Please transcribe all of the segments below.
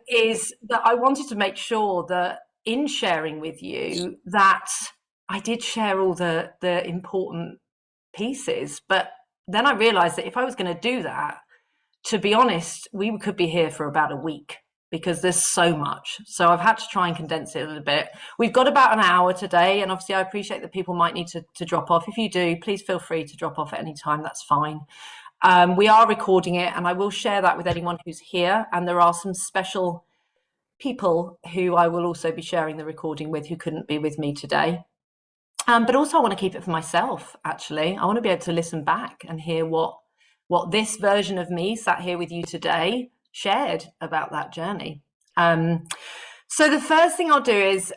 is that I wanted to make sure that in sharing with you that I did share all the important pieces, but then I realized that if I was going to do that, to be honest, we could be here for about a week because there's so much. So I've had to try and condense it a little bit. We've got about an hour today, and obviously I appreciate that people might need to drop off. If you do, please feel free to drop off at any time. That's fine. We are recording it, and I will share that with anyone who's here. And there are some special people who I will also be sharing the recording with who couldn't be with me today. But also I want to keep it for myself, actually. I want to be able to listen back and hear what this version of me sat here with you today shared about that journey. So the first thing I'll do is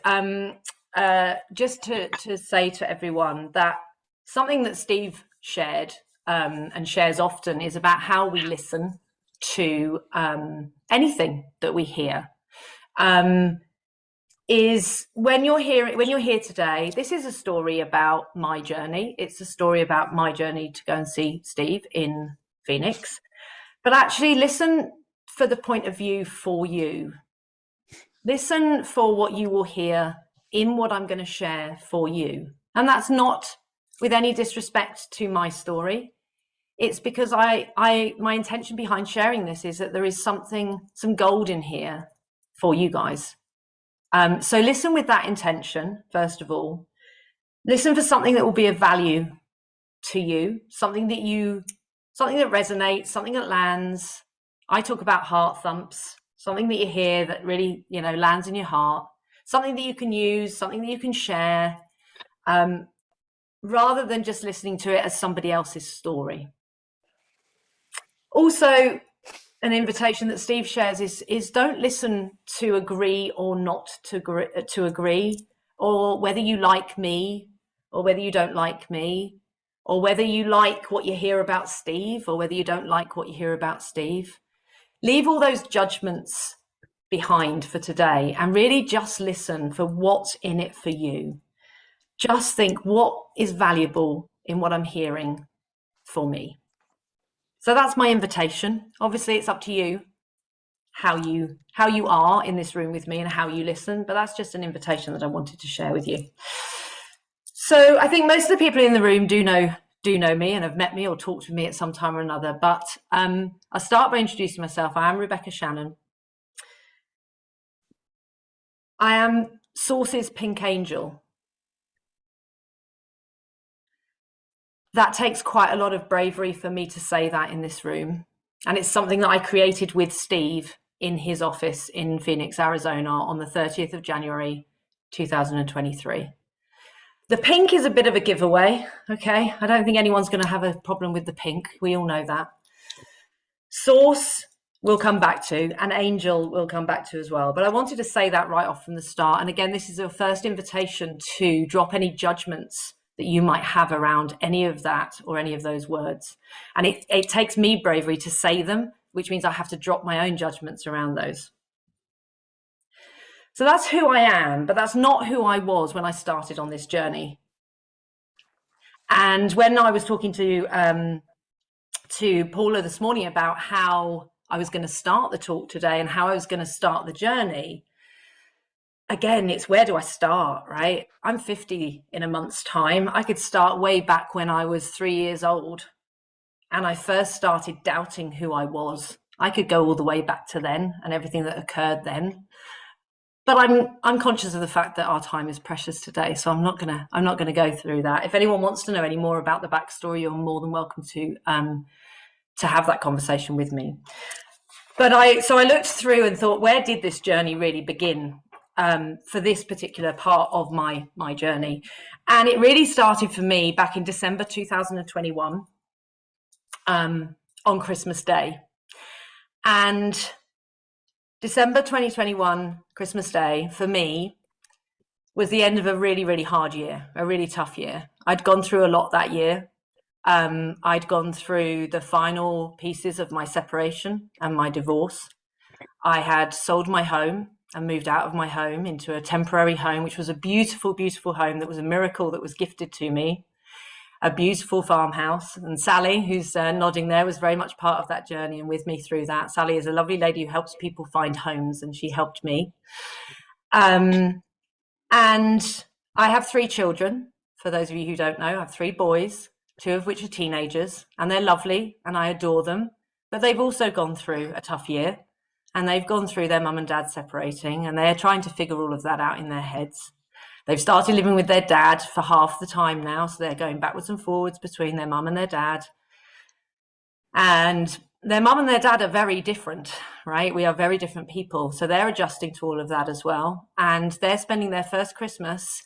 just to say to everyone that something that Steve shared and shares often is about how we listen to anything that we hear. Is when you're here today, this is a story about my journey. It's a story about my journey to go and see Steve in Phoenix, but actually listen for the point of view for you. Listen for what you will hear in what I'm going to share for you. And that's not with any disrespect to my story. It's because my intention behind sharing this is that there is some gold in here for you guys. So listen with that intention, first of all. Listen for something that will be of value to you, something that resonates, something that lands. I talk about heart thumps, something that you hear that really, lands in your heart, something that you can use, something that you can share, rather than just listening to it as somebody else's story. Also, an invitation that Steve shares is don't listen to agree or not to agree, or whether you like me or whether you don't like me, or whether you like what you hear about Steve or whether you don't like what you hear about Steve. Leave all those judgments behind for today and really just listen for what's in it for you. Just think what is valuable in what I'm hearing for me. So that's my invitation. Obviously, it's up to you how you are in this room with me and how you listen, but that's just an invitation that I wanted to share with you. So I think most of the people in the room do know me and have met me or talked with me at some time or another, but I'll start by introducing myself. I am Rebecca Shannon. I am Source's Pink Angel. That takes quite a lot of bravery for me to say that in this room. And it's something that I created with Steve in his office in Phoenix, Arizona on the 30th of January, 2023. The pink is a bit of a giveaway, okay? I don't think anyone's going to have a problem with the pink. We all know that. Source we'll come back to, and Angel we'll come back to as well. But I wanted to say that right off from the start. And again, this is a first invitation to drop any judgments that you might have around any of that or any of those words. And it takes me bravery to say them, which means I have to drop my own judgments around those. So that's who I am, but that's not who I was when I started on this journey. And when I was talking to Paula this morning about how I was going to start the talk today and how I was going to start the journey, again, it's where do I start, right? I'm 50 in a month's time. I could start way back when I was 3 years old and I first started doubting who I was. I could go all the way back to then and everything that occurred then. But I'm conscious of the fact that our time is precious today, so I'm not gonna go through that. If anyone wants to know any more about the backstory, you're more than welcome to have that conversation with me. But I looked through and thought, where did this journey really begin for this particular part of my journey? And it really started for me back in December 2021 on Christmas Day. And December 2021, Christmas Day, for me, was the end of a really, really hard year, a really tough year. I'd gone through a lot that year. I'd gone through the final pieces of my separation and my divorce. I had sold my home and moved out of my home into a temporary home, which was a beautiful, beautiful home that was a miracle that was gifted to me. a beautiful farmhouse. And Sally, who's nodding there, was very much part of that journey and with me through that. Sally is a lovely lady who helps people find homes, and she helped me. And I have 3 children. For those of you who don't know, I have 3 boys, 2 of which are teenagers, and they're lovely and I adore them. But they've also gone through a tough year, and they've gone through their mum and dad separating, and they're trying to figure all of that out in their heads. They've started living with their dad for half the time now, so they're going backwards and forwards between their mum and their dad. And their mum and their dad are very different, right? We are very different people. So they're adjusting to all of that as well. And they're spending their first Christmas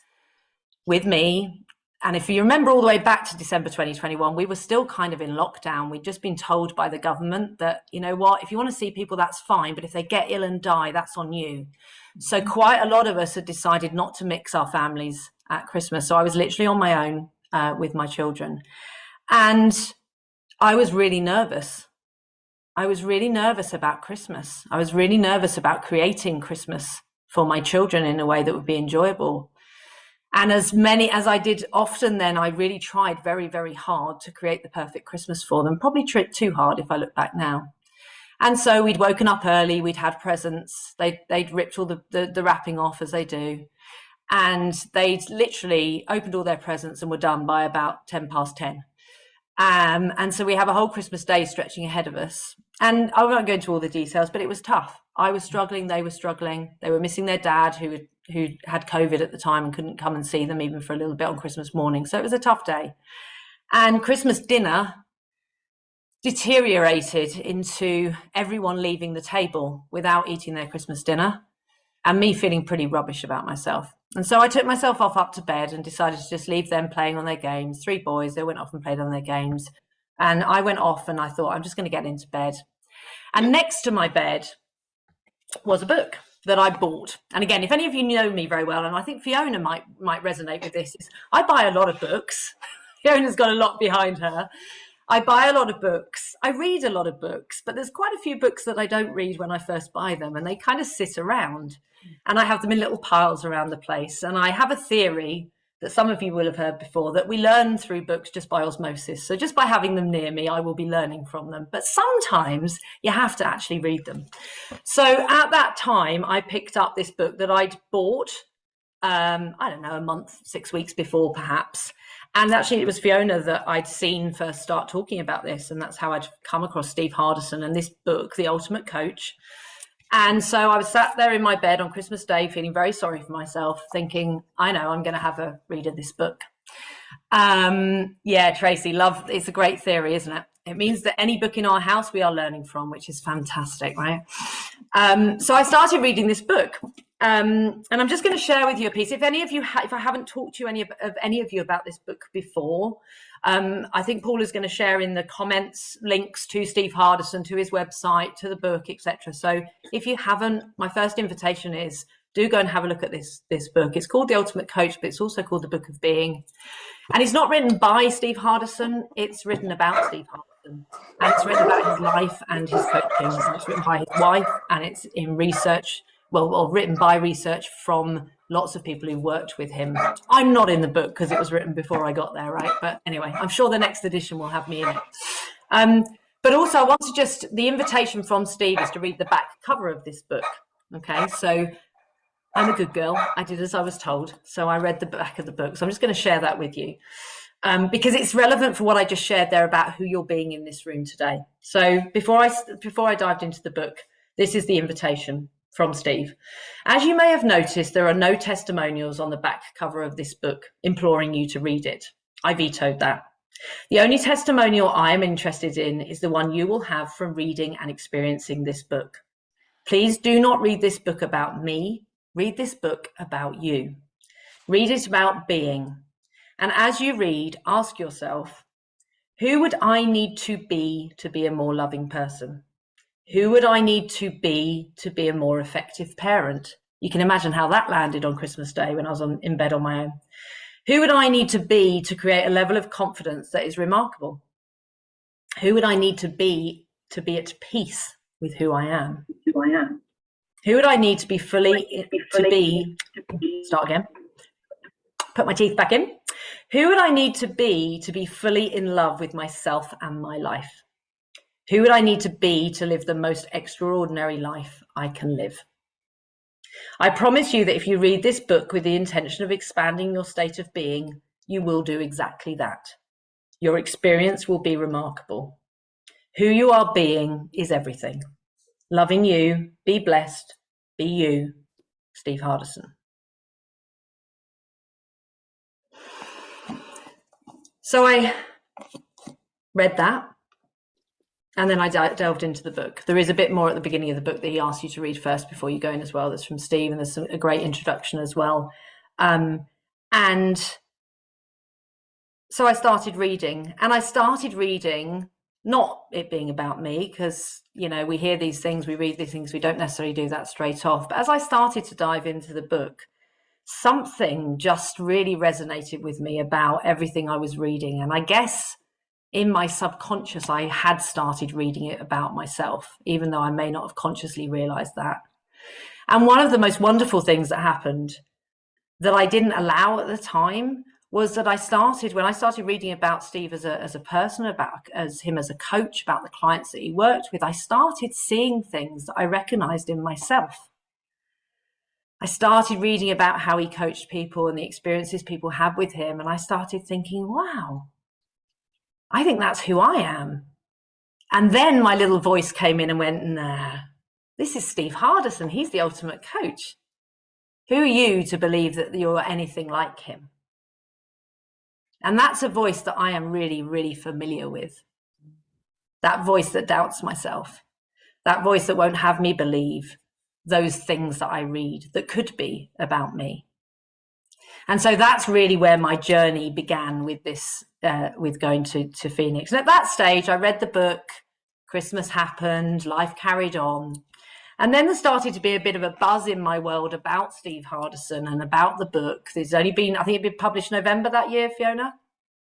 with me. And if you remember all the way back to December 2021, we were still kind of in lockdown. We'd just been told by the government that, you know what, if you want to see people, that's fine. But if they get ill and die, that's on you. So quite a lot of us had decided not to mix our families at Christmas. So I was literally on my own with my children. And I was really nervous. I was really nervous about Christmas. I was really nervous about creating Christmas for my children in a way that would be enjoyable. And as I did often then, I really tried very, very hard to create the perfect Christmas for them. Probably too hard if I look back now. And so we'd woken up early, we'd had presents, they'd ripped all the wrapping off as they do. And they'd literally opened all their presents and were done by about 10:10. And so we have a whole Christmas day stretching ahead of us. And I won't go into all the details, but it was tough. I was struggling, they were struggling. They were missing their dad who had COVID at the time and couldn't come and see them even for a little bit on Christmas morning. So it was a tough day. And Christmas dinner deteriorated into everyone leaving the table without eating their Christmas dinner and me feeling pretty rubbish about myself. And so I took myself off up to bed and decided to just leave them playing on their games. 3 boys, they went off and played on their games. And I went off and I thought, I'm just going to get into bed. And next to my bed was a book that I bought. And again, if any of you know me very well, and I think Fiona might resonate with this, is I buy a lot of books. Fiona's got a lot behind her. I buy a lot of books. I read a lot of books, but there's quite a few books that I don't read when I first buy them, and they kind of sit around. And I have them in little piles around the place. And I have a theory that some of you will have heard before, that we learn through books just by osmosis. So just by having them near me, I will be learning from them. But sometimes you have to actually read them. So at that time, I picked up this book that I'd bought, I don't know, a month, 6 weeks before perhaps. And actually it was Fiona that I'd seen first start talking about this. And that's how I'd come across Steve Hardison and this book, The Ultimate Coach. And so I was sat there in my bed on Christmas Day, feeling very sorry for myself, thinking, I know I'm going to have a read of this book. Yeah, Tracy, love, it's a great theory, isn't it? It means that any book in our house we are learning from, which is fantastic, right? So I started reading this book. And I'm just going to share with you a piece. If any of you, if I haven't talked to any of you about this book before, I think Paul is going to share in the comments links to Steve Hardison, to his website, to the book, etc. So if you haven't, my first invitation is do go and have a look at this book. It's called The Ultimate Coach, but it's also called The Book of Being. And it's not written by Steve Hardison. It's written about Steve Hardison. And it's written about his life and his coaching. And it's written by his wife, and it's in research. Well, written by research from lots of people who worked with him. I'm not in the book because it was written before I got there, right? But anyway, I'm sure the next edition will have me in it. But also I want to the invitation from Steve is to read the back cover of this book. Okay, so I'm a good girl. I did as I was told. So I read the back of the book. So I'm just going to share that with you because it's relevant for what I just shared there about who you're being in this room today. So before I dived into the book, this is the invitation from Steve. As you may have noticed, there are no testimonials on the back cover of this book imploring you to read it. I vetoed that. The only testimonial I am interested in is the one you will have from reading and experiencing this book. Please do not read this book about me. Read this book about you. Read it about being. And as you read, ask yourself, who would I need to be a more loving person? Who would I need to be a more effective parent? You can imagine how that landed on Christmas Day when I was in bed on my own. Who would I need to be to create a level of confidence that is remarkable? Who would I need to be at peace with who I am? Who would I need to be start again, put my teeth back in. Who would I need to be fully in love with myself and my life? Who would I need to be to live the most extraordinary life I can live? I promise you that if you read this book with the intention of expanding your state of being, you will do exactly that. Your experience will be remarkable. Who you are being is everything. Loving you, be blessed, be you, Steve Hardison. So I read that, and then I delved into the book. There is a bit more at the beginning of the book that he asks you to read first before you go in as well. That's from Steve, and there's a great introduction as well. And so I started reading, and I started reading, not it being about me, because, you know, we hear these things, we read these things, we don't necessarily do that straight off. But as I started to dive into the book, something just really resonated with me about everything I was reading. And I guess in my subconscious, I had started reading it about myself, even though I may not have consciously realized that. And one of the most wonderful things that happened that I didn't allow at the time was that when I started reading about Steve as a person, as him as a coach, about the clients that he worked with, I started seeing things that I recognized in myself. I started reading about how he coached people and the experiences people had with him. And I started thinking, wow, I think that's who I am. And then my little voice came in and went, nah, this is Steve Hardison. He's the ultimate coach. Who are you to believe that you're anything like him? And that's a voice that I am really, really familiar with. That voice that doubts myself. That voice that won't have me believe those things that I read that could be about me. And so that's really where my journey began with this, with going to Phoenix. And at that stage, I read the book, Christmas happened, life carried on. And then there started to be a bit of a buzz in my world about Steve Hardison and about the book. There's only been, I think it'd been published November that year, Fiona?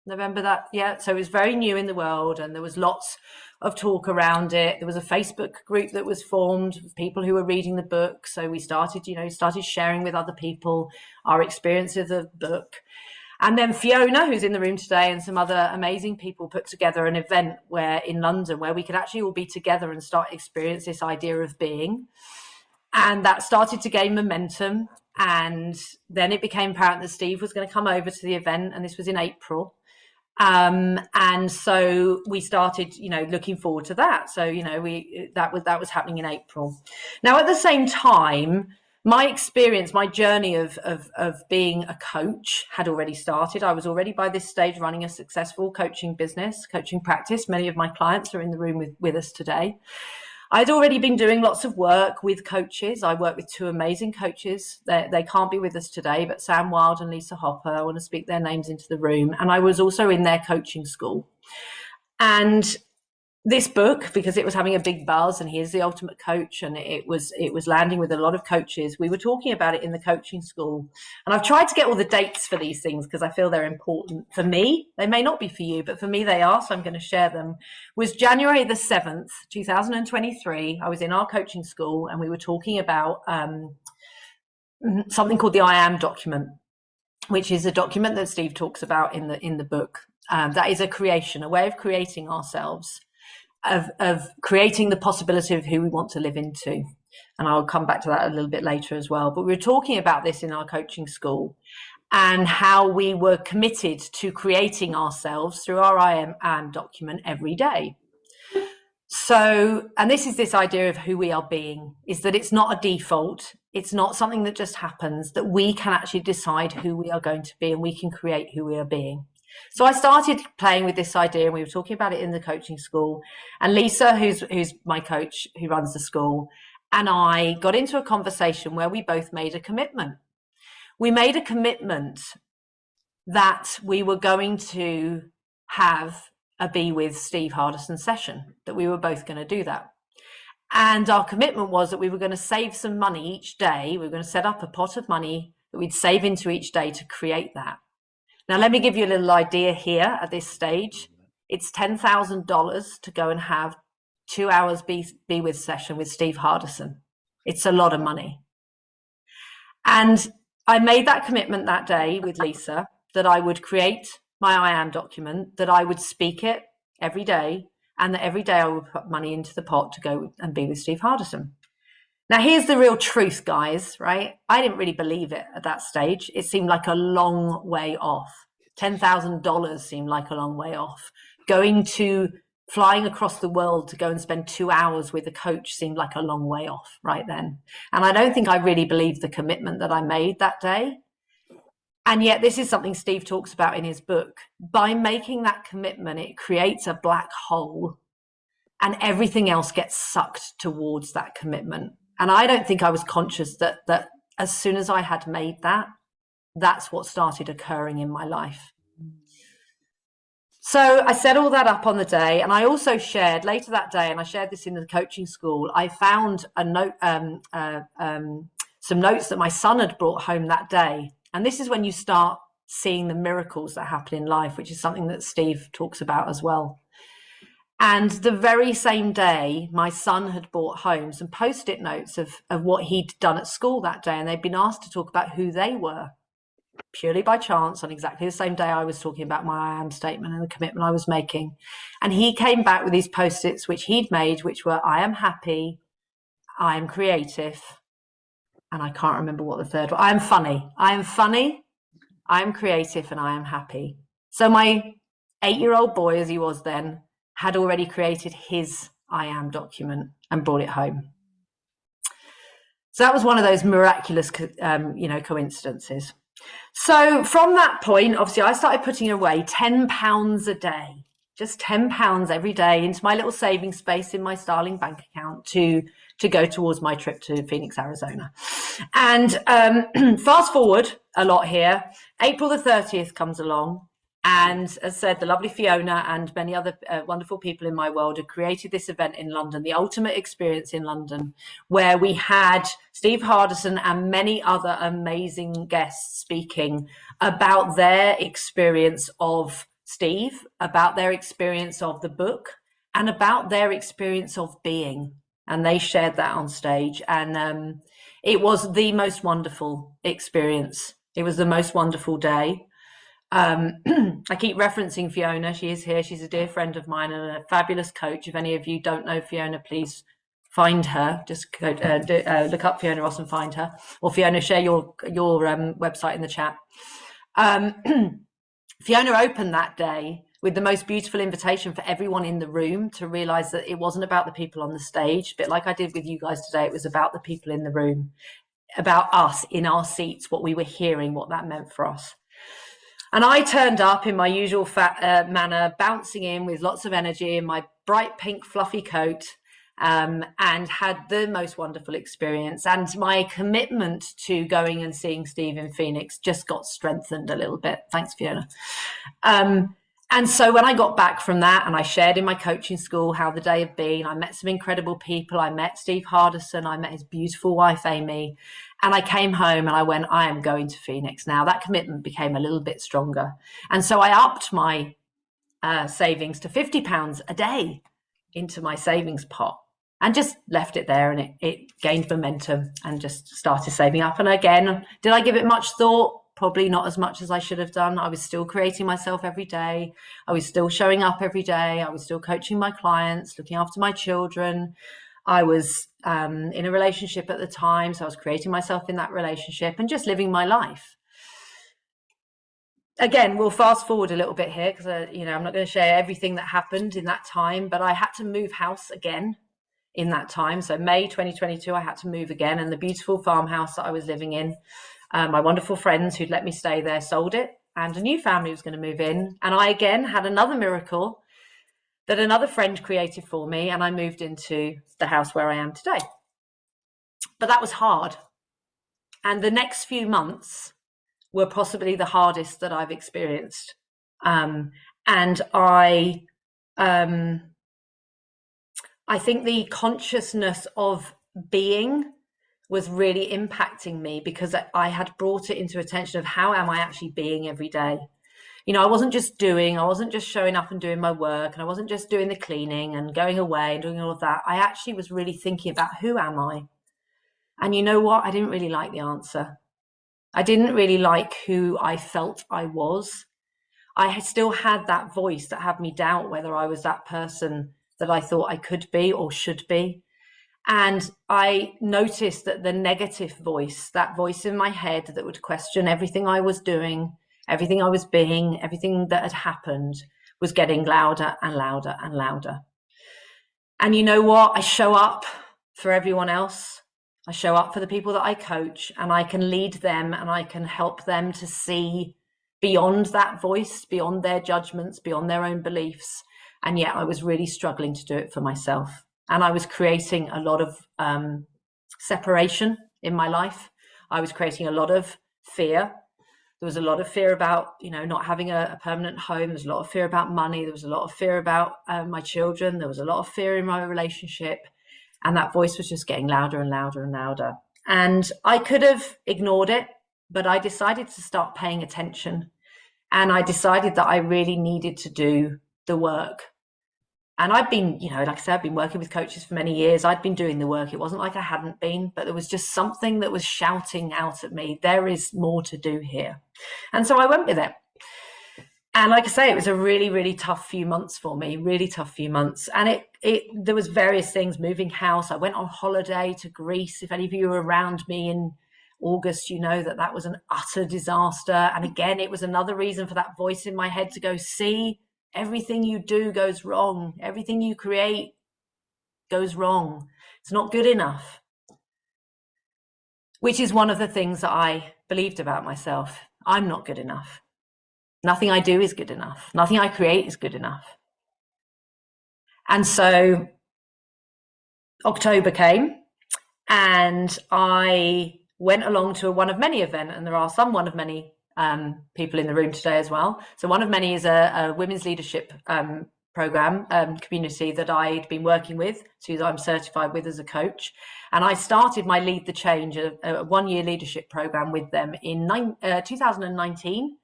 November that, yeah. So it was very new in the world, and there was lots of talk around it. There was a Facebook group that was formed of people who were reading the book. So we started sharing with other people our experiences of the book. And then Fiona, who's in the room today, and some other amazing people put together an event in London where we could actually all be together and start experience this idea of being. And that started to gain momentum. And then it became apparent that Steve was going to come over to the event, and this was in April. And so we started, looking forward to that. So, that was happening in April. Now, at the same time, my experience, my journey of being a coach had already started. I was already by this stage running a successful coaching business, coaching practice. Many of my clients are in the room with us today. I'd already been doing lots of work with coaches. I work with two amazing coaches. They can't be with us today, but Sam Wild and Lisa Hopper. I want to speak their names into the room. And I was also in their coaching school. And this book, because it was having a big buzz, and he is the ultimate coach, and it was landing with a lot of coaches. We were talking about it in the coaching school, and I've tried to get all the dates for these things because I feel they're important for me. They may not be for you, but for me they are, so I'm going to share them. It was January the 7th, 2023. I was in our coaching school, and we were talking about something called the I Am document, which is a document that Steve talks about in the book. That is a way of creating ourselves, of creating the possibility of who we want to live into. And I'll come back to that a little bit later as well. But we were talking about this in our coaching school, and how we were committed to creating ourselves through our I Am document every day. So, and this is this idea of who we are being, is that it's not a default. It's not something that just happens, that we can actually decide who we are going to be, and we can create who we are being. So I started playing with this idea, and we were talking about it in the coaching school. And Lisa, who's my coach, who runs the school, and I got into a conversation where we both made a commitment. We made a commitment that we were going to have a Be With Steve Hardison session, that we were both going to do that. And our commitment was that we were going to save some money each day. We were going to set up a pot of money that we'd save into each day to create that. Now, let me give you a little idea here at this stage. It's $10,000 to go and have 2 hours Be With session with Steve Hardison. It's a lot of money. And I made that commitment that day with Lisa, that I would create my I am document, that I would speak it every day, and that every day I would put money into the pot to go and be with Steve Hardison. Now, here's the real truth, guys, right? I didn't really believe it at that stage. It seemed like a long way off. $10,000 seemed like a long way off. Flying across the world to go and spend 2 hours with a coach seemed like a long way off right then. And I don't think I really believed the commitment that I made that day. And yet this is something Steve talks about in his book. By making that commitment, it creates a black hole and everything else gets sucked towards that commitment. And I don't think I was conscious that as soon as I had made that, that's what started occurring in my life. So I set all that up on the day, and I also shared later that day, and I shared this in the coaching school, I found a note, some notes that my son had brought home that day. And this is when you start seeing the miracles that happen in life, which is something that Steve talks about as well. And the very same day, my son had brought home some Post-it notes of what he'd done at school that day, and they'd been asked to talk about who they were. Purely by chance, on exactly the same day I was talking about my I am statement and the commitment I was making. And he came back with these Post-its which he'd made, which were I am happy, I am creative, and I can't remember what the third one. I am funny, I am creative, and I am happy. So my 8-year-old boy, as he was then, had already created his I am document and brought it home. So that was one of those miraculous coincidences. So from that point, obviously, I started putting away £10 a day, just £10 every day into my little savings space in my Starling bank account to go towards my trip to Phoenix, Arizona. And fast forward a lot here, April the 30th comes along. And as I said, the lovely Fiona and many other wonderful people in my world had created this event in London, the Ultimate Experience in London, where we had Steve Hardison and many other amazing guests speaking about their experience of Steve, about their experience of the book, and about their experience of being. And they shared that on stage. And it was the most wonderful experience. It was the most wonderful day. I keep referencing Fiona. She is here. She's a dear friend of mine and a fabulous coach. If any of you don't know Fiona, please find her. Just go, look up Fiona Ross and find her. Or Fiona, share your website in the chat. Fiona opened that day with the most beautiful invitation for everyone in the room to realize that it wasn't about the people on the stage, but like I did with you guys today, it was about the people in the room, about us in our seats, what we were hearing, what that meant for us. And I turned up in my usual manner, bouncing in with lots of energy in my bright pink fluffy coat, and had the most wonderful experience. And my commitment to going and seeing Steve in Phoenix just got strengthened a little bit. Thanks, Fiona. And so when I got back from that, and I shared in my coaching school how the day had been, I met some incredible people. I met Steve Hardison. I met his beautiful wife, Amy. And I came home and I went, I am going to Phoenix now. That commitment became a little bit stronger. And so I upped my savings to £50 a day into my savings pot and just left it there. And it gained momentum and just started saving up. And again, did I give it much thought? Probably not as much as I should have done. I was still creating myself every day. I was still showing up every day. I was still coaching my clients, looking after my children. I was in a relationship at the time, so I was creating myself in that relationship and just living my life. Again, we'll fast forward a little bit here because I'm not going to share everything that happened in that time, but I had to move house again in that time. So May 2022, I had to move again, and the beautiful farmhouse that I was living in, my wonderful friends who'd let me stay there sold it, and a new family was going to move in. And I again had another miracle that another friend created for me, and I moved into the house where I am today. But that was hard. And the next few months were possibly the hardest that I've experienced. And I think the consciousness of being was really impacting me because I had brought it into attention of how am I actually being every day. I wasn't just showing up and doing my work, and I wasn't just doing the cleaning and going away and doing all of that. I actually was really thinking about who am I? And you know what? I didn't really like the answer. I didn't really like who I felt I was. I still had that voice that had me doubt whether I was that person that I thought I could be or should be. And I noticed that the negative voice, that voice in my head that would question everything I was doing, everything I was being, everything that had happened, was getting louder and louder and louder. And you know what? I show up for everyone else. I show up for the people that I coach, and I can lead them and I can help them to see beyond that voice, beyond their judgments, beyond their own beliefs. And yet I was really struggling to do it for myself. And I was creating a lot of separation in my life. I was creating a lot of fear. There was a lot of fear about, not having a permanent home. There's a lot of fear about money. There was a lot of fear about my children. There was a lot of fear in my relationship. And that voice was just getting louder and louder and louder. And I could have ignored it, but I decided to start paying attention. And I decided that I really needed to do the work. And I've been, like I said, I've been working with coaches for many years. I'd been doing the work. It wasn't like I hadn't been, but there was just something that was shouting out at me, there is more to do here. And so I went with it. And like I say, it was a really, really tough few months for me, really tough few months. And there was various things, moving house. I went on holiday to Greece. If any of you were around me in August, you know that was an utter disaster. And again, it was another reason for that voice in my head to go, see, everything you do goes wrong. Everything you create goes wrong. It's not good enough. Which is one of the things that I believed about myself. I'm not good enough. Nothing I do is good enough. Nothing I create is good enough. And so October came and I went along to a one of many event, and there are some one of many people in the room today as well. So one of many is a women's leadership program community that I'd been working with, so I'm certified with as a coach. And I started my Lead the Change, a 1-year leadership program with them in 2019.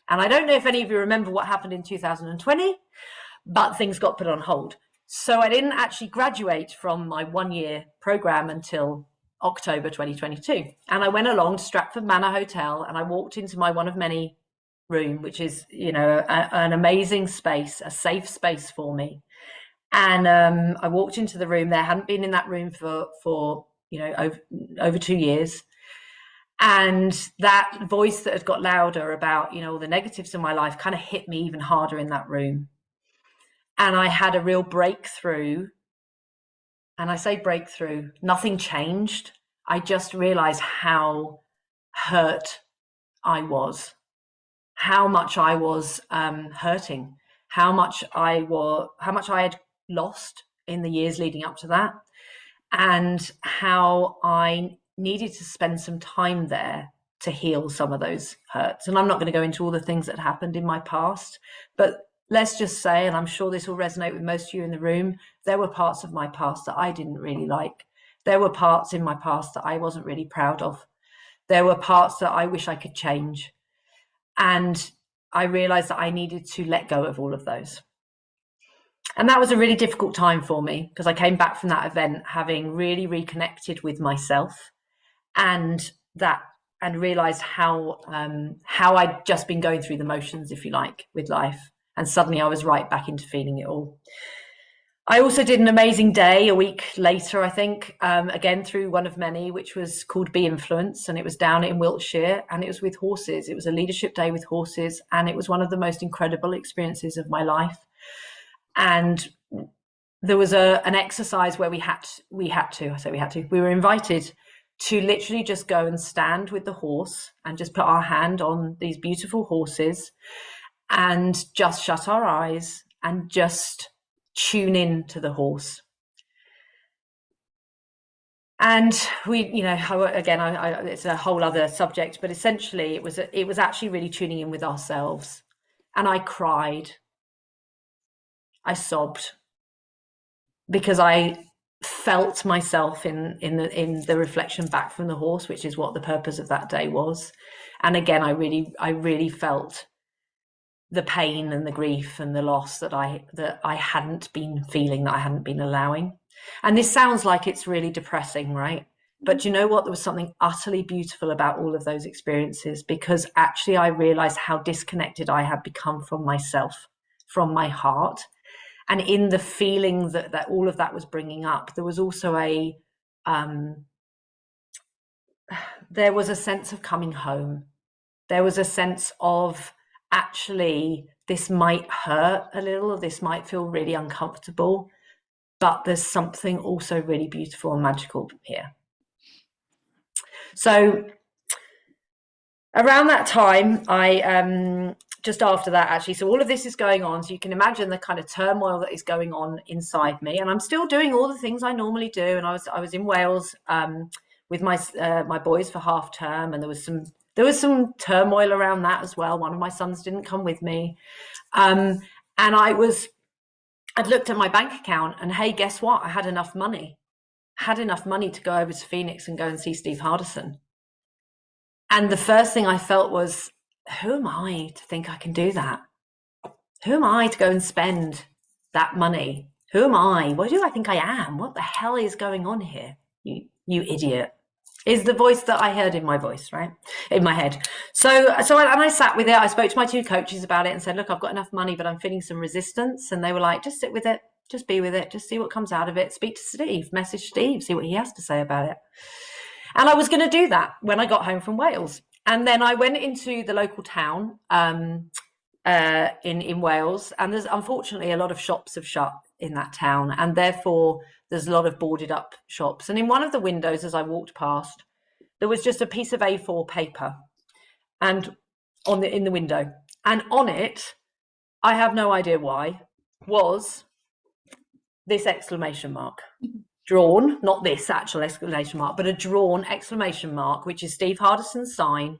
And I don't know if any of you remember what happened in 2020, but things got put on hold. So I didn't actually graduate from my 1-year program until October 2022. And I went along to Stratford Manor Hotel and I walked into my one of many room, which is, an amazing space, a safe space for me. And I walked into the room there, hadn't been in that room for over 2 years. And that voice that had got louder about, all the negatives in my life kind of hit me even harder in that room. And I had a real breakthrough. And I say breakthrough, nothing changed. I just realized how hurt I was, how much I was hurting, how much I had lost in the years leading up to that, and how I needed to spend some time there to heal some of those hurts. And I'm not going to go into all the things that happened in my past, but let's just say, and I'm sure this will resonate with most of you in the room, there were parts of my past that I didn't really like. There were parts in my past that I wasn't really proud of. There were parts that I wish I could change. And I realized that I needed to let go of all of those. And that was a really difficult time for me because I came back from that event having really reconnected with myself and realized how I'd just been going through the motions, if you like, with life. And suddenly I was right back into feeling it all. I also did an amazing day a week later, I think, again through one of many, which was called Be Influence. And it was down in Wiltshire and it was with horses. It was a leadership day with horses. And it was one of the most incredible experiences of my life. And there was an exercise where we were invited to literally just go and stand with the horse and just put our hand on these beautiful horses and just shut our eyes and just tune in to the horse. And we, it's a whole other subject, but essentially it was actually really tuning in with ourselves. And I cried. I sobbed because I felt myself in the reflection back from the horse, which is what the purpose of that day was. And again, I really felt the pain and the grief and the loss that I hadn't been feeling, that I hadn't been allowing. And this sounds like it's really depressing, right? But you know what? There was something utterly beautiful about all of those experiences, because actually I realized how disconnected I had become from myself, from my heart. And in the feeling that all of that was bringing up, there was also there was a sense of coming home. There was a sense of, actually, this might hurt a little, or this might feel really uncomfortable, but there's something also really beautiful and magical here. So around that time, just after that, actually, so all of this is going on. So you can imagine the kind of turmoil that is going on inside me, and I'm still doing all the things I normally do. And I was in Wales with my boys for half term, and there was some turmoil around that as well. One of my sons didn't come with me, and I'd looked at my bank account, and hey, guess what? I had enough money. To go over to Phoenix and go and see Steve Hardison. And the first thing I felt was, who am I to think I can do that? Who am I to go and spend that money? Who am I? What do I think I am? What the hell is going on here? You idiot. Is the voice that I heard in my voice, right? In my head. So I sat with it. I spoke to my two coaches about it and said, look, I've got enough money, but I'm feeling some resistance. And they were like, just sit with it. Just be with it. Just see what comes out of it. Speak to Steve. Message Steve. See what he has to say about it. And I was going to do that when I got home from Wales. And then I went into the local town in Wales. And there's unfortunately a lot of shops have shut in that town. And therefore, there's a lot of boarded up shops. And in one of the windows, as I walked past, there was just a piece of A4 paper and in the window. And on it, I have no idea why, was this exclamation mark. Drawn, not this actual exclamation mark, but a drawn exclamation mark, which is Steve Hardison's sign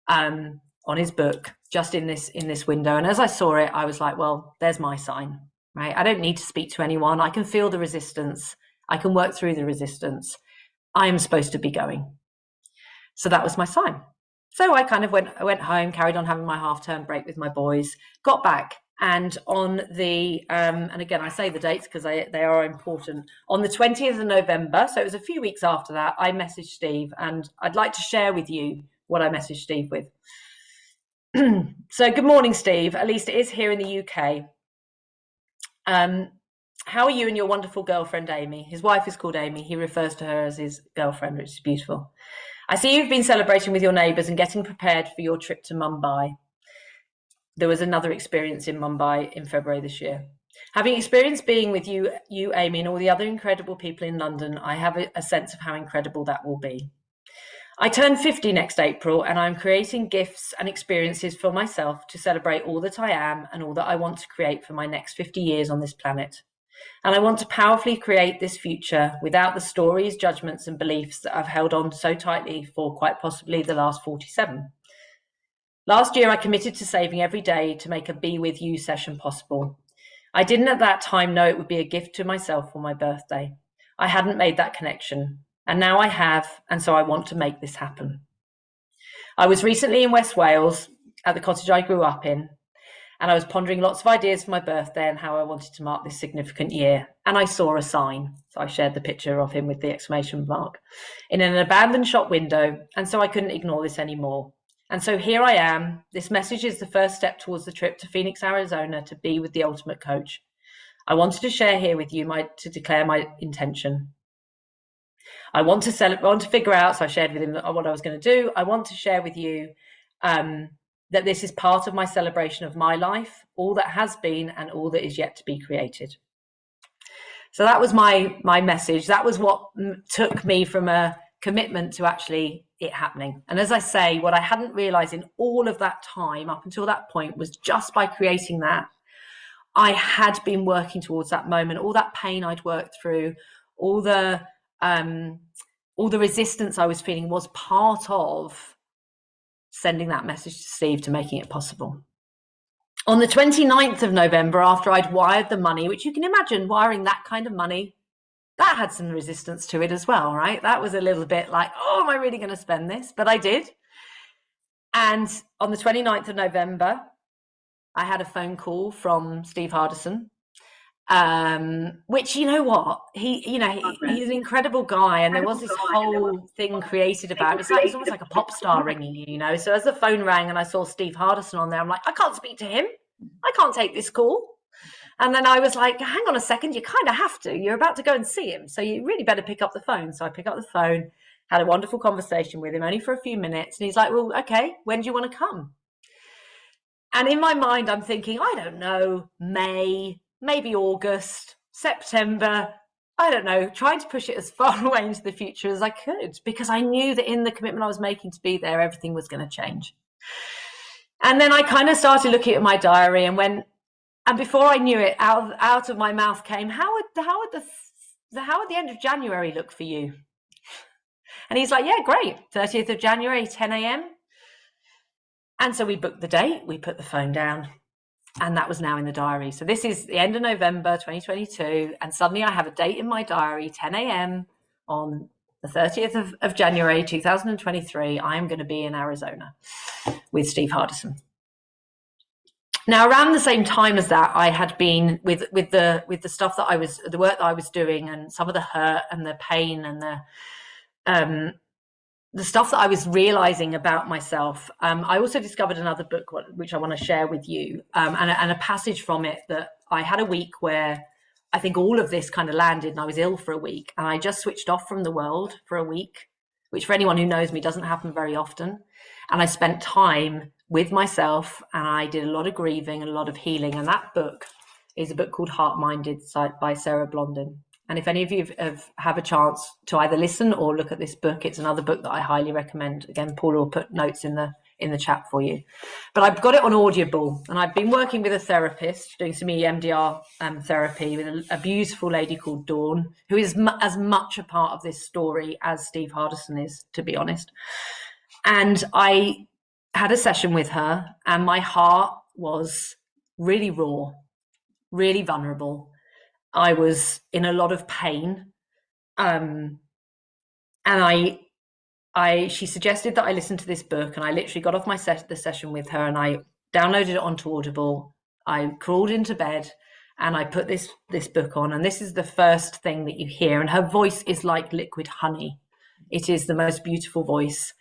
on his book, just in this window. And as I saw it, I was like, well, there's my sign, right? I don't need to speak to anyone. I can feel the resistance. I can work through the resistance. I am supposed to be going. So that was my sign. So I kind of went home, carried on having my half-term break with my boys, got back. And on the, and again, I say the dates because they are important. On the 20th of November, so it was a few weeks after that, I messaged Steve, and I'd like to share with you what I messaged Steve with. So good morning, Steve. At least it is here in the UK. How are you and your wonderful girlfriend, Amy? His wife is called Amy. He refers to her as his girlfriend, which is beautiful. I see you've been celebrating with your neighbours and getting prepared for your trip to Mumbai. There was another experience in Mumbai in February this year. Having experienced being with you, Amy, and all the other incredible people in London, I have a sense of how incredible that will be. I turn 50 next April, and I'm creating gifts and experiences for myself to celebrate all that I am and all that I want to create for my next 50 years on this planet. And I want to powerfully create this future without the stories, judgments, and beliefs that I've held on so tightly for quite possibly the last 47. Last year, I committed to saving every day to make a Be With You session possible. I didn't at that time know it would be a gift to myself for my birthday. I hadn't made that connection, and now I have, and so I want to make this happen. I was recently in West Wales at the cottage I grew up in, and I was pondering lots of ideas for my birthday and how I wanted to mark this significant year. And I saw a sign. So I shared the picture of him with the exclamation mark in an abandoned shop window. And so I couldn't ignore this anymore. And so here I am. This message is the first step towards the trip to Phoenix, Arizona to be with the ultimate coach. I wanted to share here with you to declare my intention. I want to figure out, so I shared with him what I was going to do. I want to share with you that this is part of my celebration of my life, all that has been and all that is yet to be created. So that was my message. That was what took me from a commitment to actually it happening. And as I say, what I hadn't realized in all of that time up until that point was just by creating that, I had been working towards that moment, all that pain I'd worked through, all the resistance I was feeling was part of sending that message to Steve to making it possible. On the 29th of November, after I'd wired the money, which you can imagine wiring that kind of money, that had some resistance to it as well, right? That was a little bit like, oh, am I really going to spend this? But I did. And on the 29th of November, I had a phone call from Steve Hardison. Which, you know what, he's an incredible guy, and there was this whole thing created about it. It's almost like a pop star ringing you. So as the phone rang and I saw Steve Hardison on there, I'm like, I can't speak to him, I can't take this call. And then I was like, hang on a second, you kind of have to, you're about to go and see him, so you really better pick up the phone. So I pick up the phone, had a wonderful conversation with him, only for a few minutes, and he's like, well, okay, when do you want to come? And in my mind, I'm thinking, I don't know, May, maybe August, September, I don't know, trying to push it as far away into the future as I could, because I knew that in the commitment I was making to be there, everything was going to change. And then I kind of started looking at my diary, and before I knew it, out of my mouth came, how would the end of January look for you? And he's like, yeah, great, 30th of January, 10 a.m. And so we booked the date, we put the phone down, and that was now in the diary. So this is the end of November 2022, and suddenly I have a date in my diary, 10 a.m. on the 30th of January 2023. I am going to be in Arizona with Steve Hardison. Now, around the same time as that, I had been with the stuff that the work that I was doing, and some of the hurt and the pain and the stuff that I was realizing about myself. I also discovered another book, which I want to share with you, and a passage from it that I had a week where I think all of this kind of landed, and I was ill for a week, and I just switched off from the world for a week, which for anyone who knows me doesn't happen very often. And I spent time with myself, and I did a lot of grieving and a lot of healing. And that book is a book called Heart Minded by Sarah Blondin. And if any of you have a chance to either listen or look at this book, it's another book that I highly recommend. Again, Paula will put notes in the chat for you. But I've got it on Audible, and I've been working with a therapist, doing some EMDR therapy with a beautiful lady called Dawn, who is as much a part of this story as Steve Hardison is, to be honest. And I had a session with her, and my heart was really raw, really vulnerable. I was in a lot of pain, and she suggested that I listen to this book, and I literally got off the session with her, and I downloaded it onto Audible. I crawled into bed, and I put this book on, and this is the first thing that you hear. And her voice is like liquid honey. It is the most beautiful voice.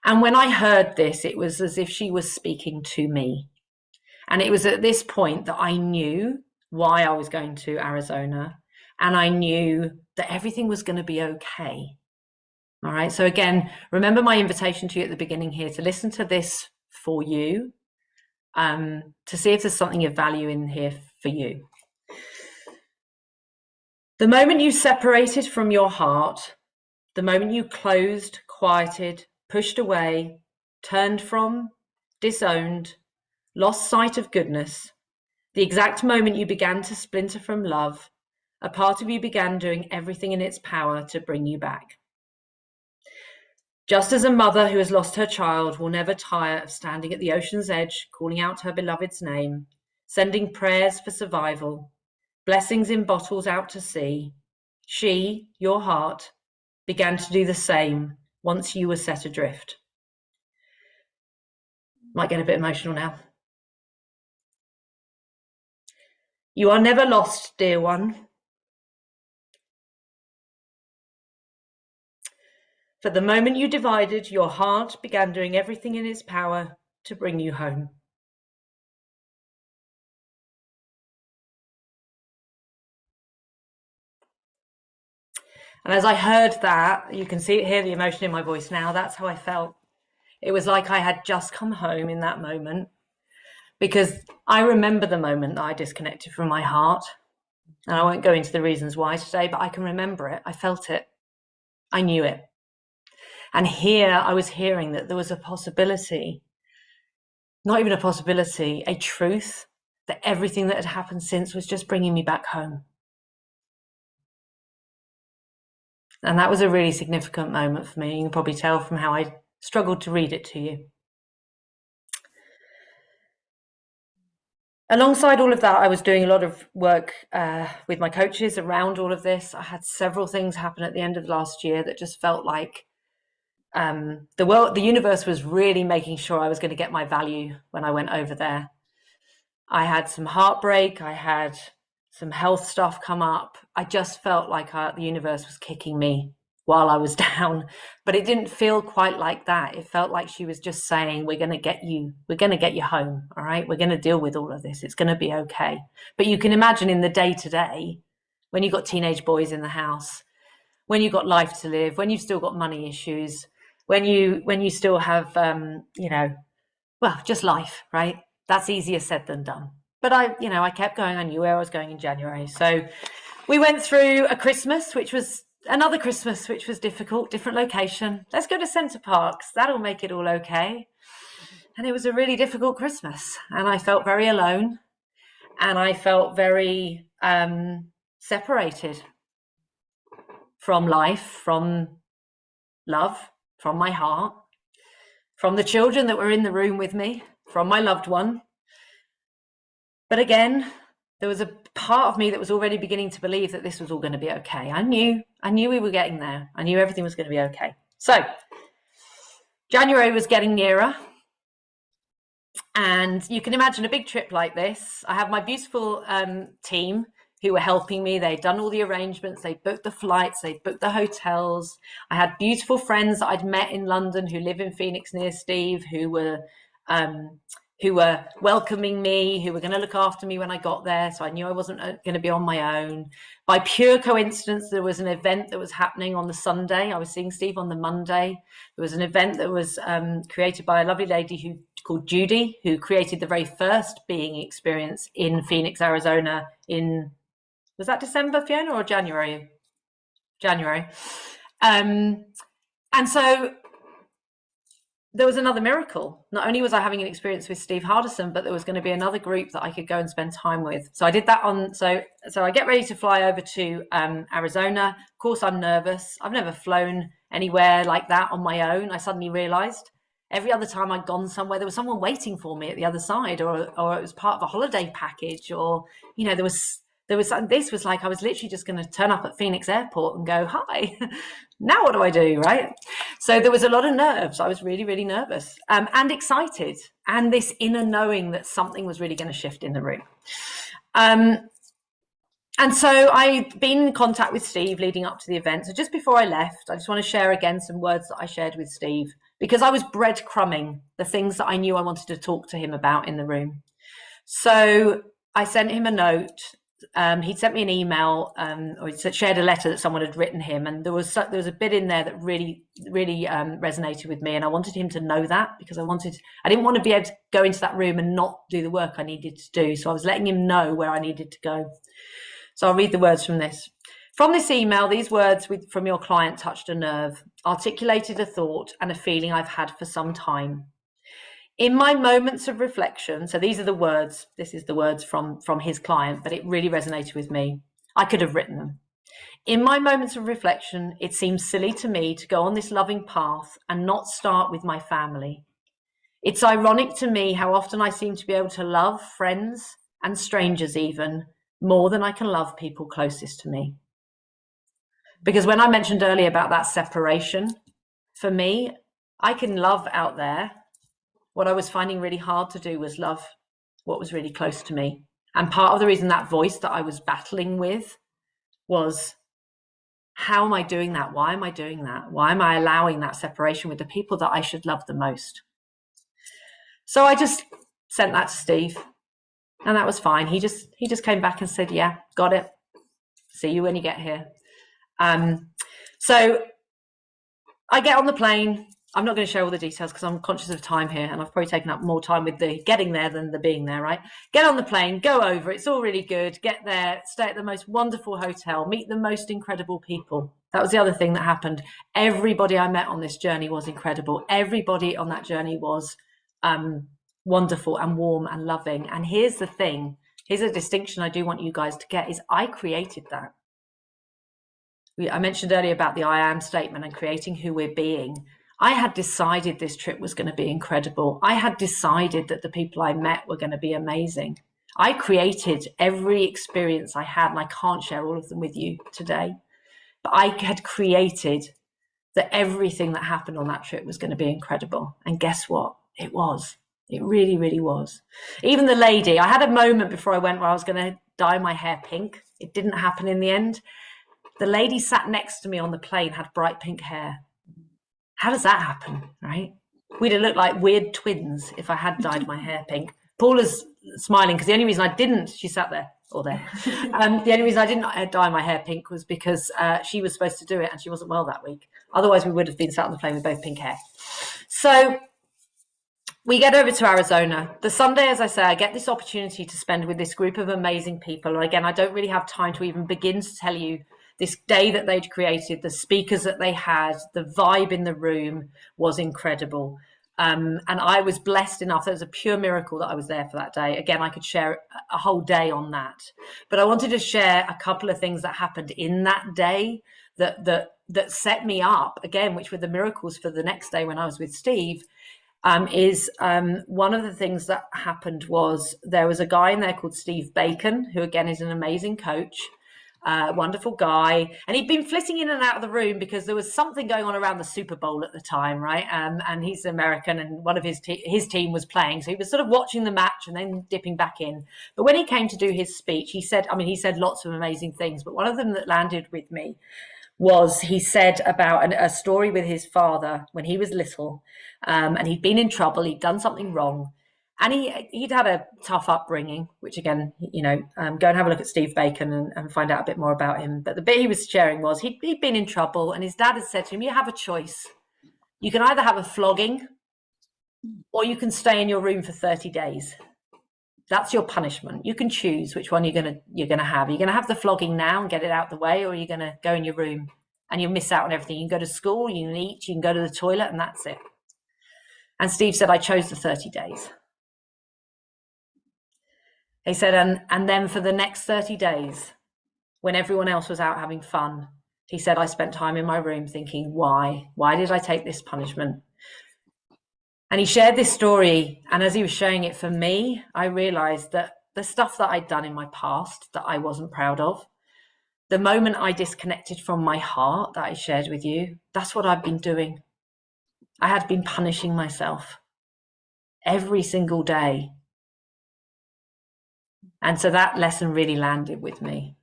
And when I heard this, it was as if she was speaking to me. And it was at this point that I knew why I was going to Arizona, and I knew that everything was going to be okay. All right. So again, remember my invitation to you at the beginning here to listen to this for you, to see if there's something of value in here for you. The moment you separated from your heart, the moment you closed, quieted, pushed away, turned from, disowned, lost sight of goodness, the exact moment you began to splinter from love, a part of you began doing everything in its power to bring you back. Just as a mother who has lost her child will never tire of standing at the ocean's edge, calling out her beloved's name, sending prayers for survival, blessings in bottles out to sea, she, your heart, began to do the same once you were set adrift. Might get a bit emotional now. You are never lost, dear one. For the moment you divided, your heart began doing everything in its power to bring you home. And as I heard that, you can hear the emotion in my voice now. That's how I felt. It was like I had just come home in that moment, because I remember the moment that I disconnected from my heart. And I won't go into the reasons why today, but I can remember it. I felt it. I knew it. And here I was hearing that there was a possibility, not even a possibility, a truth, that everything that had happened since was just bringing me back home. And that was a really significant moment for me. You can probably tell from how I struggled to read it to you. Alongside all of that, I was doing a lot of work with my coaches around all of this. I had several things happen at the end of last year that just felt like the universe was really making sure I was going to get my value when I went over there. I had some heartbreak. I had some health stuff come up. I just felt like the universe was kicking me while I was down, but it didn't feel quite like that. It felt like she was just saying, we're going to get you home. All right. We're going to deal with all of this. It's going to be okay. But you can imagine in the day to day, when you've got teenage boys in the house, when you've got life to live, when you've still got money issues, when you still have, just life, right? That's easier said than done. But I kept going. I knew where I was going in January. So we went through a Christmas, which was another Christmas, which was difficult, different location. Let's go to Center Parcs. That'll make it all okay. And it was a really difficult Christmas. And I felt very alone. And I felt very separated from life, from love, from my heart, from the children that were in the room with me, from my loved one. But again, there was a part of me that was already beginning to believe that this was all going to be okay. I knew we were getting there. I knew everything was going to be okay. So January was getting nearer. And you can imagine a big trip like this. I have my beautiful team who were helping me. They'd done all the arrangements. They booked the flights. They booked the hotels. I had beautiful friends that I'd met in London who live in Phoenix near Steve, who were welcoming me, who were going to look after me when I got there. So I knew I wasn't going to be on my own. By pure coincidence, there was an event that was happening on the Sunday. I was seeing Steve on the Monday. There was an event that was created by a lovely lady called Judy, who created the very first being experience in Phoenix, Arizona was that December, Fiona, or January? January. And so there was another miracle. Not only was I having an experience with Steve Hardison, but there was going to be another group that I could go and spend time with. So I did that so I get ready to fly over to Arizona. Of course, I'm nervous. I've never flown anywhere like that on my own. I suddenly realized every other time I'd gone somewhere, there was someone waiting for me at the other side, or it was part of a holiday package, or, this was like I was literally just going to turn up at Phoenix Airport and go, hi, now what do I do, right? So there was a lot of nerves. I was really, really nervous and excited, and this inner knowing that something was really going to shift in the room. And so I'd been in contact with Steve leading up to the event. So just before I left, I just want to share again some words that I shared with Steve, because I was breadcrumbing the things that I knew I wanted to talk to him about in the room. So I sent him a note. He'd sent me an email, or he'd shared a letter that someone had written him, and there was a bit in there that really, really resonated with me, and I wanted him to know that, because I didn't want to be able to go into that room and not do the work I needed to do. So I was letting him know where I needed to go. So I'll read the words from this. From this email, these words from your client touched a nerve, articulated a thought and a feeling I've had for some time. In my moments of reflection, so these are the words, this is the words from his client, but it really resonated with me. I could have written them. In my moments of reflection, it seems silly to me to go on this loving path and not start with my family. It's ironic to me how often I seem to be able to love friends and strangers even more than I can love people closest to me. Because when I mentioned earlier about that separation, for me, I can love out there. What I was finding really hard to do was love what was really close to me. And part of the reason that voice that I was battling with was, how am I doing that? Why am I doing that? Why am I allowing that separation with the people that I should love the most? So I just sent that to Steve, and that was fine. He just came back and said, yeah, got it. See you when you get here. So I get on the plane. I'm not going to share all the details because I'm conscious of time here, and I've probably taken up more time with the getting there than the being there, right? Get on the plane, go over. It's all really good. Get there, stay at the most wonderful hotel, meet the most incredible people. That was the other thing that happened. Everybody I met on this journey was incredible. Everybody on that journey was wonderful and warm and loving. And here's the thing. Here's a distinction I do want you guys to get, is I created that. I mentioned earlier about the I am statement and creating who we're being. I had decided this trip was going to be incredible. I had decided that the people I met were going to be amazing. I created every experience I had, and I can't share all of them with you today, but I had created that everything that happened on that trip was going to be incredible. And guess what? It was. It really, really was. Even the lady, I had a moment before I went where I was going to dye my hair pink. It didn't happen in the end. The lady sat next to me on the plane had bright pink hair. How does that happen, right? We'd have looked like weird twins if I had dyed my hair pink. Paula's smiling because the only reason I didn't, she sat there or there. The only reason I didn't dye my hair pink was because she was supposed to do it and she wasn't well that week. Otherwise, we would have been sat on the plane with both pink hair. So we get over to Arizona. The Sunday, as I say, I get this opportunity to spend with this group of amazing people. And again, I don't really have time to even begin to tell you this day that they'd created, the speakers that they had, the vibe in the room was incredible. And I was blessed enough. It was a pure miracle that I was there for that day. Again, I could share a whole day on that. But I wanted to share a couple of things that happened in that day that set me up, again, which were the miracles for the next day when I was with Steve. One of the things that happened was there was a guy in there called Steve Bacon, who again is an amazing coach. Wonderful guy, and he'd been flitting in and out of the room because there was something going on around the Super Bowl at the time, right? And he's American, and one of his team was playing, so he was sort of watching the match and then dipping back in. But when he came to do his speech, he said lots of amazing things, but one of them that landed with me was he said about a story with his father when he was little, and he'd been in trouble, he'd done something wrong. And he'd had a tough upbringing, which again, go and have a look at Steve Bacon and find out a bit more about him. But the bit he was sharing was he'd been in trouble, and his dad had said to him, you have a choice. You can either have a flogging or you can stay in your room for 30 days. That's your punishment. You can choose which one you're gonna have. You're gonna have the flogging now and get it out the way, or you're gonna go in your room and you'll miss out on everything. You can go to school, you can eat, you can go to the toilet, and that's it. And Steve said, I chose the 30 days. He said, and then for the next 30 days, when everyone else was out having fun, he said, I spent time in my room thinking, why? Why did I take this punishment? And he shared this story. And as he was sharing it for me, I realized that the stuff that I'd done in my past that I wasn't proud of, the moment I disconnected from my heart that I shared with you, that's what I've been doing. I had been punishing myself every single day. And so that lesson really landed with me.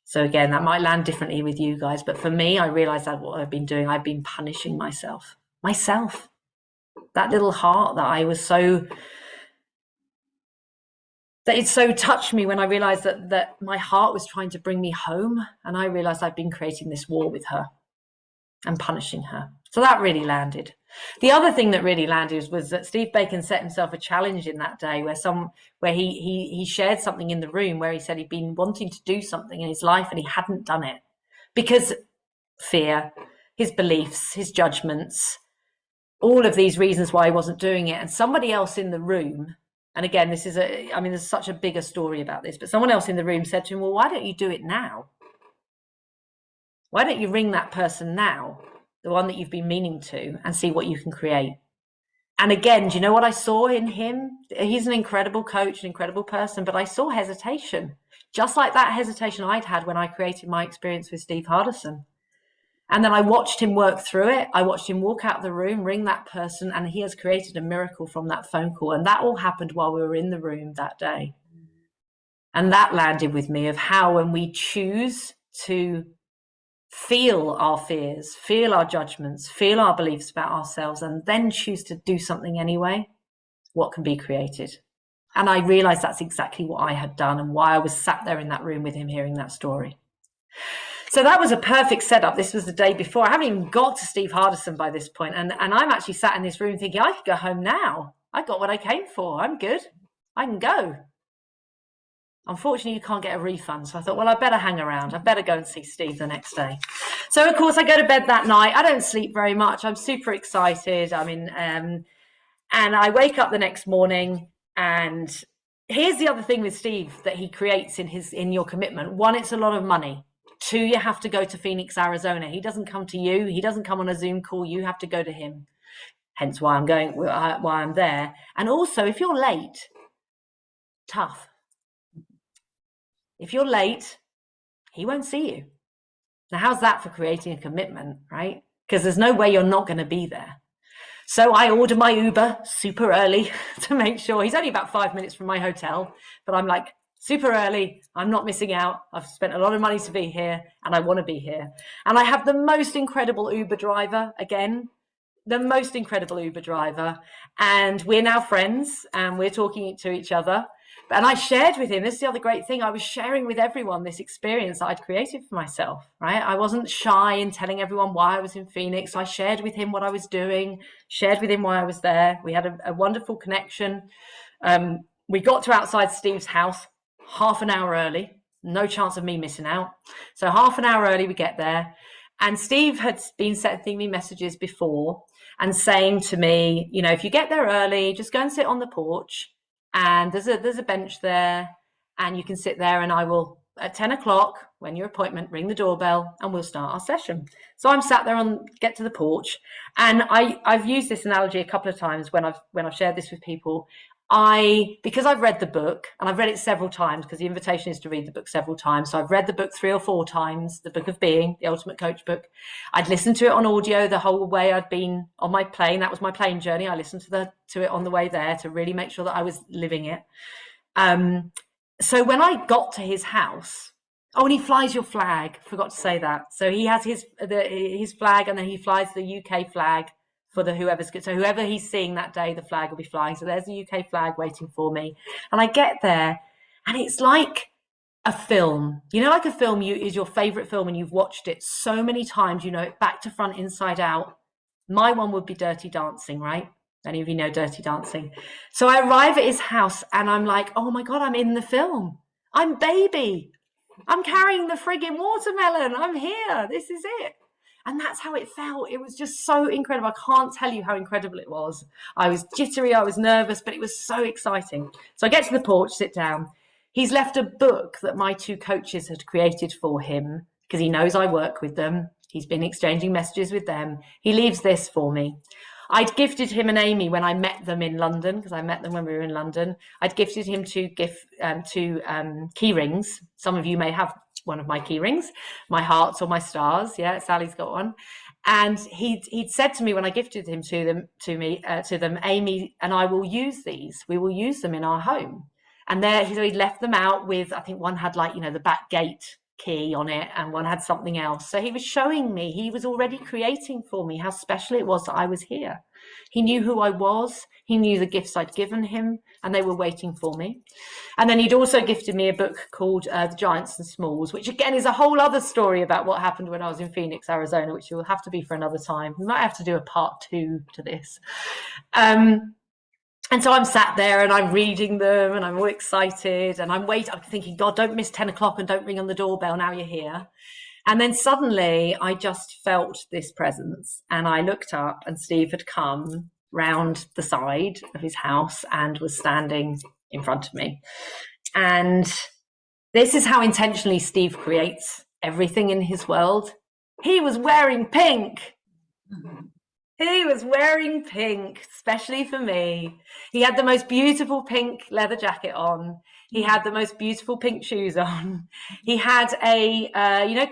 So again, that might land differently with you guys, but for me, I realized that what I've been doing, I've been punishing myself. That little heart that it so touched me when I realized that my heart was trying to bring me home. And I realized I've been creating this war with her and punishing her. So that really landed. The other thing that really landed was that Steve Bacon set himself a challenge in that day where he shared something in the room where he said he'd been wanting to do something in his life and he hadn't done it because fear, his beliefs, his judgments, all of these reasons why he wasn't doing it. And somebody else in the room, and again, there's such a bigger story about this, but someone else in the room said to him, well, why don't you do it now? Why don't you ring that person now? The one that you've been meaning to, and see what you can create. And again, do you know what I saw in him? He's an incredible coach, an incredible person, but I saw hesitation, just like that hesitation I'd had when I created my experience with Steve Hardison. And then I watched him work through it. I watched him walk out the room, ring that person, and he has created a miracle from that phone call. And that all happened while we were in the room that day. And that landed with me of how when we choose to feel our fears, feel our judgments, feel our beliefs about ourselves, and then choose to do something anyway, what can be created? And I realized that's exactly what I had done and why I was sat there in that room with him hearing that story. So that was a perfect setup. This was the day before. I haven't even got to Steve Hardison by this point. And I'm actually sat in this room thinking, I could go home now. I got what I came for. I'm good. I can go. Unfortunately, you can't get a refund. So I thought, well, I better hang around. I better go and see Steve the next day. So, of course, I go to bed that night. I don't sleep very much. I'm super excited. And I wake up the next morning. And here's the other thing with Steve that he creates in your commitment. One, it's a lot of money. Two, you have to go to Phoenix, Arizona. He doesn't come to you. He doesn't come on a Zoom call. You have to go to him. Hence why I'm there. And also, if you're late, tough. If you're late, he won't see you. Now, how's that for creating a commitment, right? Because there's no way you're not going to be there. So I order my Uber super early to make sure. He's only about 5 minutes from my hotel, but I'm like, super early. I'm not missing out. I've spent a lot of money to be here and I want to be here. And I have the most incredible Uber driver, again, the most incredible Uber driver. And we're now friends and we're talking to each other. And I shared with him, this is the other great thing, I was sharing with everyone this experience that I'd created for myself, right? I wasn't shy in telling everyone why I was in Phoenix. I shared with him what I was doing, shared with him why I was there. We had a wonderful connection. We got to outside Steve's house half an hour early, no chance of me missing out. So half an hour early we get there. And Steve had been sending me messages before and saying to me, you know, if you get there early, just go and sit on the porch. And there's a bench there and you can sit there and I will, at 10 o'clock, when your appointment, ring the doorbell and we'll start our session. So I'm sat there get to the porch. And I've used this analogy a couple of times when I've shared this with people. Because I've read the book, and I've read it several times because the invitation is to read the book several times. So I've read the book 3 or 4 times, the Book of Being, the Ultimate Coach book. I'd listened to it on audio the whole way I'd been on my plane. That was my plane journey. I listened to it on the way there to really make sure that I was living it. So when I got to his house, and he flies your flag. Forgot to say that. So he has his flag, and then he flies the UK flag for whoever's good. So whoever he's seeing that day, the flag will be flying. So there's the UK flag waiting for me. And I get there and it's like a film, you know, like a film is your favorite film and you've watched it so many times, you know it back to front, inside out. My one would be Dirty Dancing, right? Any of you know Dirty Dancing? So I arrive at his house and I'm like, oh my God, I'm in the film. I'm Baby. I'm carrying the frigging watermelon. I'm here. This is it. And that's how it felt. It was just so incredible. I can't tell you how incredible it was. I was jittery, I was nervous, but it was so exciting. So I get to the porch, sit down. He's left a book that my 2 coaches had created for him because he knows I work with them. He's been exchanging messages with them. He leaves this for me. I'd gifted him and Amy when I met them in London, because I met them when we were in London. I'd gifted him 2 key rings. Some of you may have one of my key rings, my hearts or my stars. Yeah, Sally's got one. And he'd said to me when I gifted him to them, Amy and I will use these. We will use them in our home. And there, so he'd left them out with, I think one had like, you know, the back gate key on it and one had something else. So he was showing me, he was already creating for me how special it was that I was here. He knew who I was. He knew the gifts I'd given him and they were waiting for me. And then he'd also gifted me a book called The Giants and Smalls, which again is a whole other story about what happened when I was in Phoenix, Arizona, which will have to be for another time. We might have to do a part 2 to this. And so I'm sat there and I'm reading them and I'm all excited and I'm thinking, God, don't miss 10 o'clock and don't ring on the doorbell. Now you're here. And then suddenly I just felt this presence and I looked up and Steve had come round the side of his house and was standing in front of me. And this is how intentionally Steve creates everything in his world. He was wearing pink. He was wearing pink, especially for me. He had the most beautiful pink leather jacket on. He had the most beautiful pink shoes on. He had a,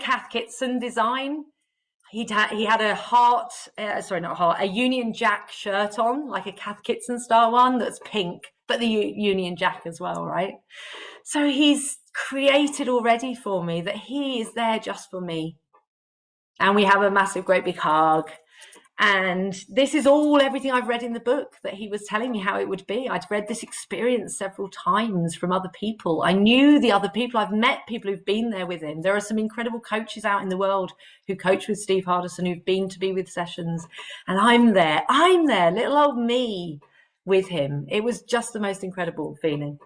Cath Kidston design. He had a a Union Jack shirt on, like a Cath Kidston style one that's pink, but the Union Jack as well, right? So he's created already for me that he is there just for me. And we have a massive, great big hug. And this is everything I've read in the book that he was telling me how it would be. I'd read this experience several times from other people. I knew the other people. I've met people who've been there with him. There are some incredible coaches out in the world who coach with Steve Hardison, who've been to be with sessions. And I'm there, little old me with him. It was just the most incredible feeling.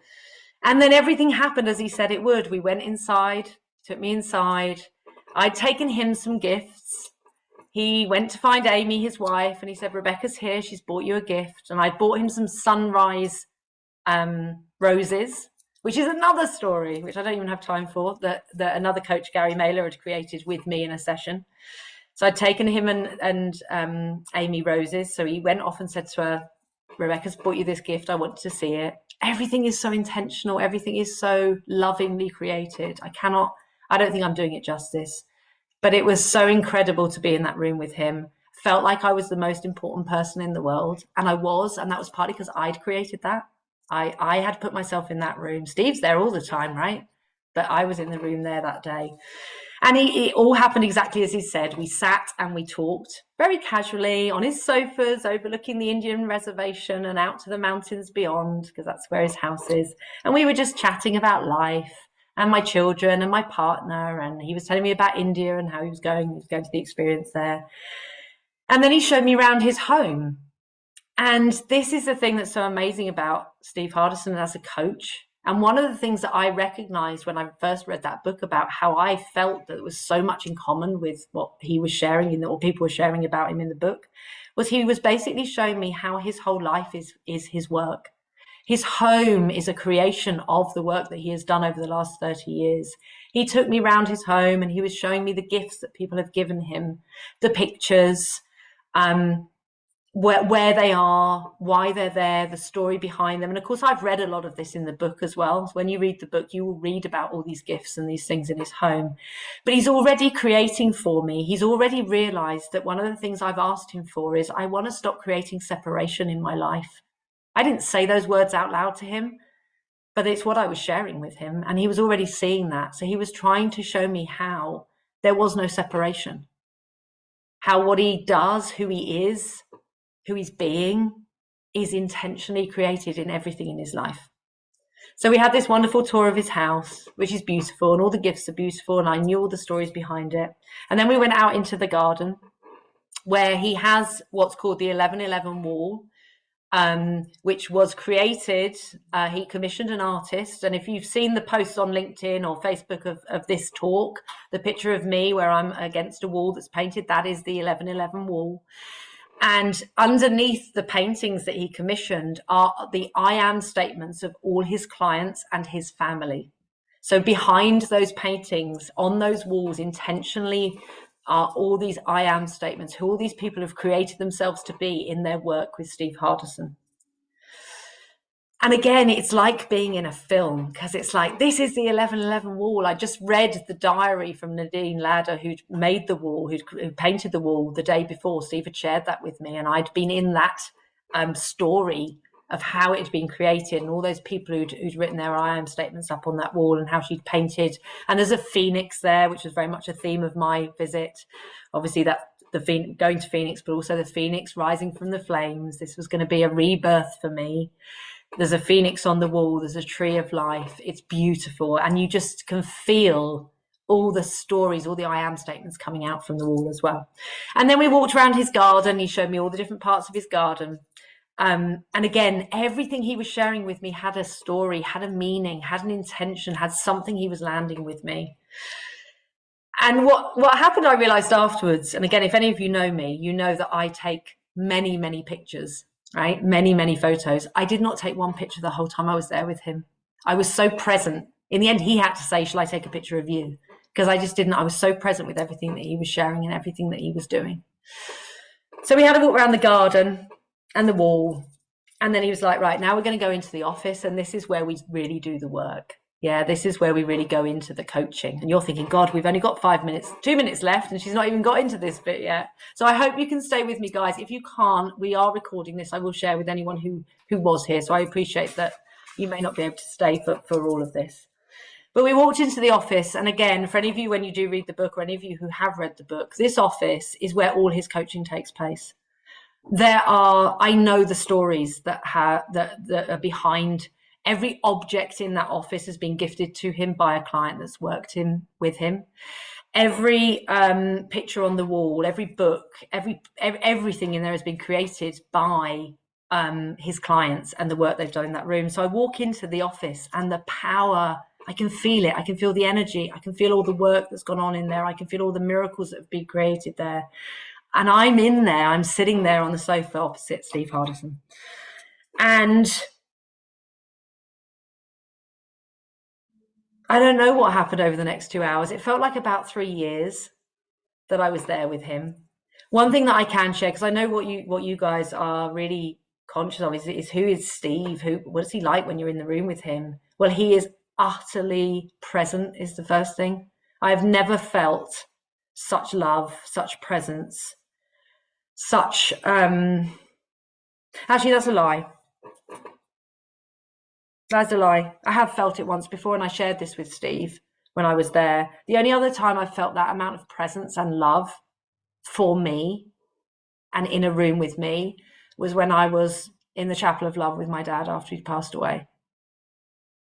And then everything happened as he said it would. We went inside, took me inside. I'd taken him some gifts. He went to find Amy, his wife, and he said, Rebecca's here. She's bought you a gift. And I bought him some sunrise roses, which is another story, which I don't even have time for, that another coach, Gary Mailer, had created with me in a session. So I'd taken him and Amy roses. So he went off and said to her, Rebecca's bought you this gift. I want to see it. Everything is so intentional. Everything is so lovingly created. I don't think I'm doing it justice. But it was so incredible to be in that room with him. Felt like I was the most important person in the world. And I was. And that was partly because I'd created that. I had put myself in that room. Steve's there all the time, right? But I was in the room there that day. And it all happened exactly as he said. We sat and we talked very casually on his sofas overlooking the Indian reservation and out to the mountains beyond, because that's where his house is. And we were just chatting about life and my children and my partner. And he was telling me about India and how he was going to the experience there. And then he showed me around his home. And this is the thing that's so amazing about Steve Hardison as a coach. And one of the things that I recognized when I first read that book about how I felt that there was so much in common with what he was sharing or people were sharing about him in the book, was he was basically showing me how his whole life is his work. His home is a creation of the work that he has done over the last 30 years. He took me around his home and he was showing me the gifts that people have given him, the pictures, where they are, why they're there, the story behind them. And of course, I've read a lot of this in the book as well. So when you read the book, you will read about all these gifts and these things in his home. But he's already creating for me. He's already realized that one of the things I've asked him for is I want to stop creating separation in my life. I didn't say those words out loud to him, but it's what I was sharing with him. And he was already seeing that. So he was trying to show me how there was no separation, how what he does, who he is, who he's being, is intentionally created in everything in his life. So we had this wonderful tour of his house, which is beautiful, and all the gifts are beautiful, and I knew all the stories behind it. And then we went out into the garden where he has what's called the 1111 wall, which was created. He commissioned an artist, and if you've seen the posts on LinkedIn or Facebook of this talk, the picture of me where I'm against a wall that's painted, that is the 1111 wall. And underneath the paintings that he commissioned are the I am statements of all his clients and his family. So behind those paintings, on those walls, intentionally are all these I am statements, who all these people have created themselves to be in their work with Steve Hardison. And again, it's like being in a film, because it's like, this is the 1111 wall. I just read the diary from Nadine Ladder, who'd made the wall, who painted the wall the day before. Steve had shared that with me, and I'd been in that story of how it had been created and all those people who'd written their I am statements up on that wall and how she'd painted. And there's a phoenix there, which was very much a theme of my visit. Obviously, that going to Phoenix, but also the phoenix rising from the flames. This was going to be a rebirth for me. There's a phoenix on the wall. There's a tree of life. It's beautiful. And you just can feel all the stories, all the I am statements coming out from the wall as well. And then we walked around his garden. He showed me all the different parts of his garden. And again, everything he was sharing with me had a story, had a meaning, had an intention, had something he was landing with me. And what happened, I realized afterwards, and again, if any of you know me, you know that I take many, many pictures. Right? Many, many photos. I did not take one picture the whole time I was there with him. I was so present. In the end, he had to say, shall I take a picture of you? Because I just didn't. I was so present with everything that he was sharing and everything that he was doing. So we had a walk around the garden and the wall. And then he was like, right, now we're going to go into the office. And this is where we really do the work. Yeah, this is where we really go into the coaching. And you're thinking, God, we've only got 2 minutes left, and she's not even got into this bit yet. So I hope you can stay with me, guys. If you can't, we are recording this. I will share with anyone who was here. So I appreciate that you may not be able to stay for all of this. But we walked into the office. And again, for any of you, when you do read the book, or any of you who have read the book, this office is where all his coaching takes place. I know the stories that are behind. Every object in that office has been gifted to him by a client that's worked with him. Every picture on the wall, every book, everything in there has been created by his clients and the work they've done in that room. So I walk into the office and the power, I can feel it. I can feel the energy. I can feel all the work that's gone on in there. I can feel all the miracles that have been created there. And I'm in there. I'm sitting there on the sofa opposite Steve Hardison. And I don't know what happened over the next 2 hours. It felt like about 3 years that I was there with him. One thing that I can share, because I know what you guys are really conscious of, is who is Steve? What is he like when you're in the room with him? Well, he is utterly present, is the first thing. I've never felt such love, such presence, such actually, that's a lie. That's a lie. I have felt it once before, and I shared this with Steve when I was there. The only other time I felt that amount of presence and love for me and in a room with me was when I was in the Chapel of Love with my dad after he'd passed away.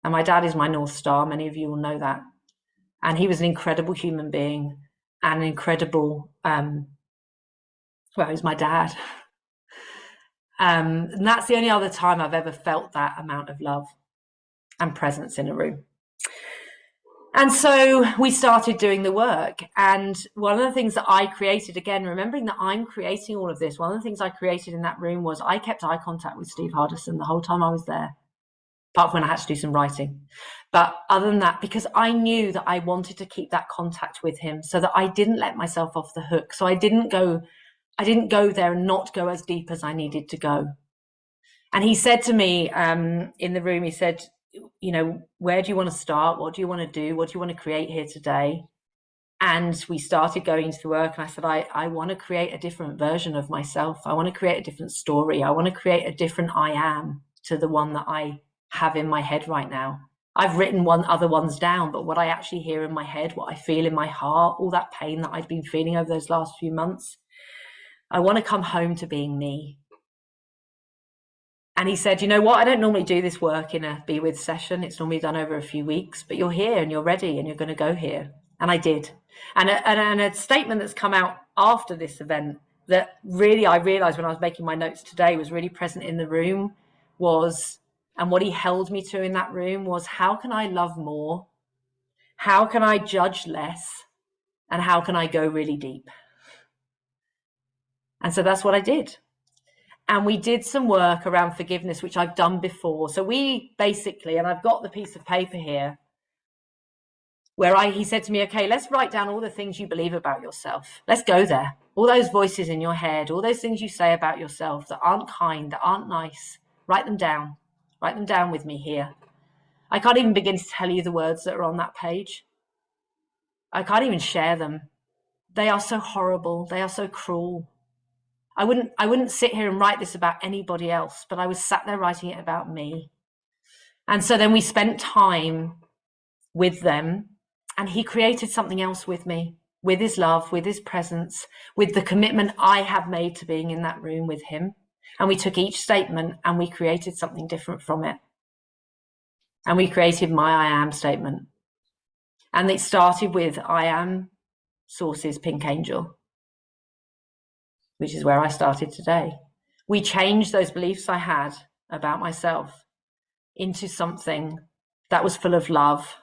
And my dad is my North Star. Many of you will know that. And he was an incredible human being and an incredible, well, he was my dad. And that's the only other time I've ever felt that amount of love and presence in a room. And so we started doing the work. And one of the things that I created, again, remembering that I'm creating all of this, one of the things I created in that room was I kept eye contact with Steve Hardison the whole time I was there, apart from when I had to do some writing. But other than that, because I knew that I wanted to keep that contact with him so that I didn't let myself off the hook. So I didn't go there and not go as deep as I needed to go. And he said to me in the room, he said, you know, where do you want to start? What do you want to do? What do you want to create here today? And we started going to the work, and I said, I want to create a different version of myself. I want to create a different story. I want to create a different I am to the one that I have in my head right now. I've written other ones down, but what I actually hear in my head, what I feel in my heart, all that pain that I've been feeling over those last few months, I want to come home to being me. And he said, you know what, I don't normally do this work in a Be With session. It's normally done over a few weeks, but you're here and you're ready and you're going to go here. And I did. And a statement that's come out after this event that really I realized when I was making my notes today was really present in the room was, and what he held me to in that room was, how can I love more? How can I judge less? And how can I go really deep? And so that's what I did. And we did some work around forgiveness, which I've done before. So we basically, and I've got the piece of paper here, where he said to me, okay, let's write down all the things you believe about yourself. Let's go there. All those voices in your head, all those things you say about yourself that aren't kind, that aren't nice, write them down. Write them down with me here. I can't even begin to tell you the words that are on that page. I can't even share them. They are so horrible. They are so cruel. I wouldn't sit here and write this about anybody else, but I was sat there writing it about me. And so then we spent time with them, and he created something else with me, with his love, with his presence, with the commitment I have made to being in that room with him. And we took each statement and we created something different from it. And we created my I am statement. And it started with I am Source's Pink Angel, which is where I started today. We changed those beliefs I had about myself into something that was full of love,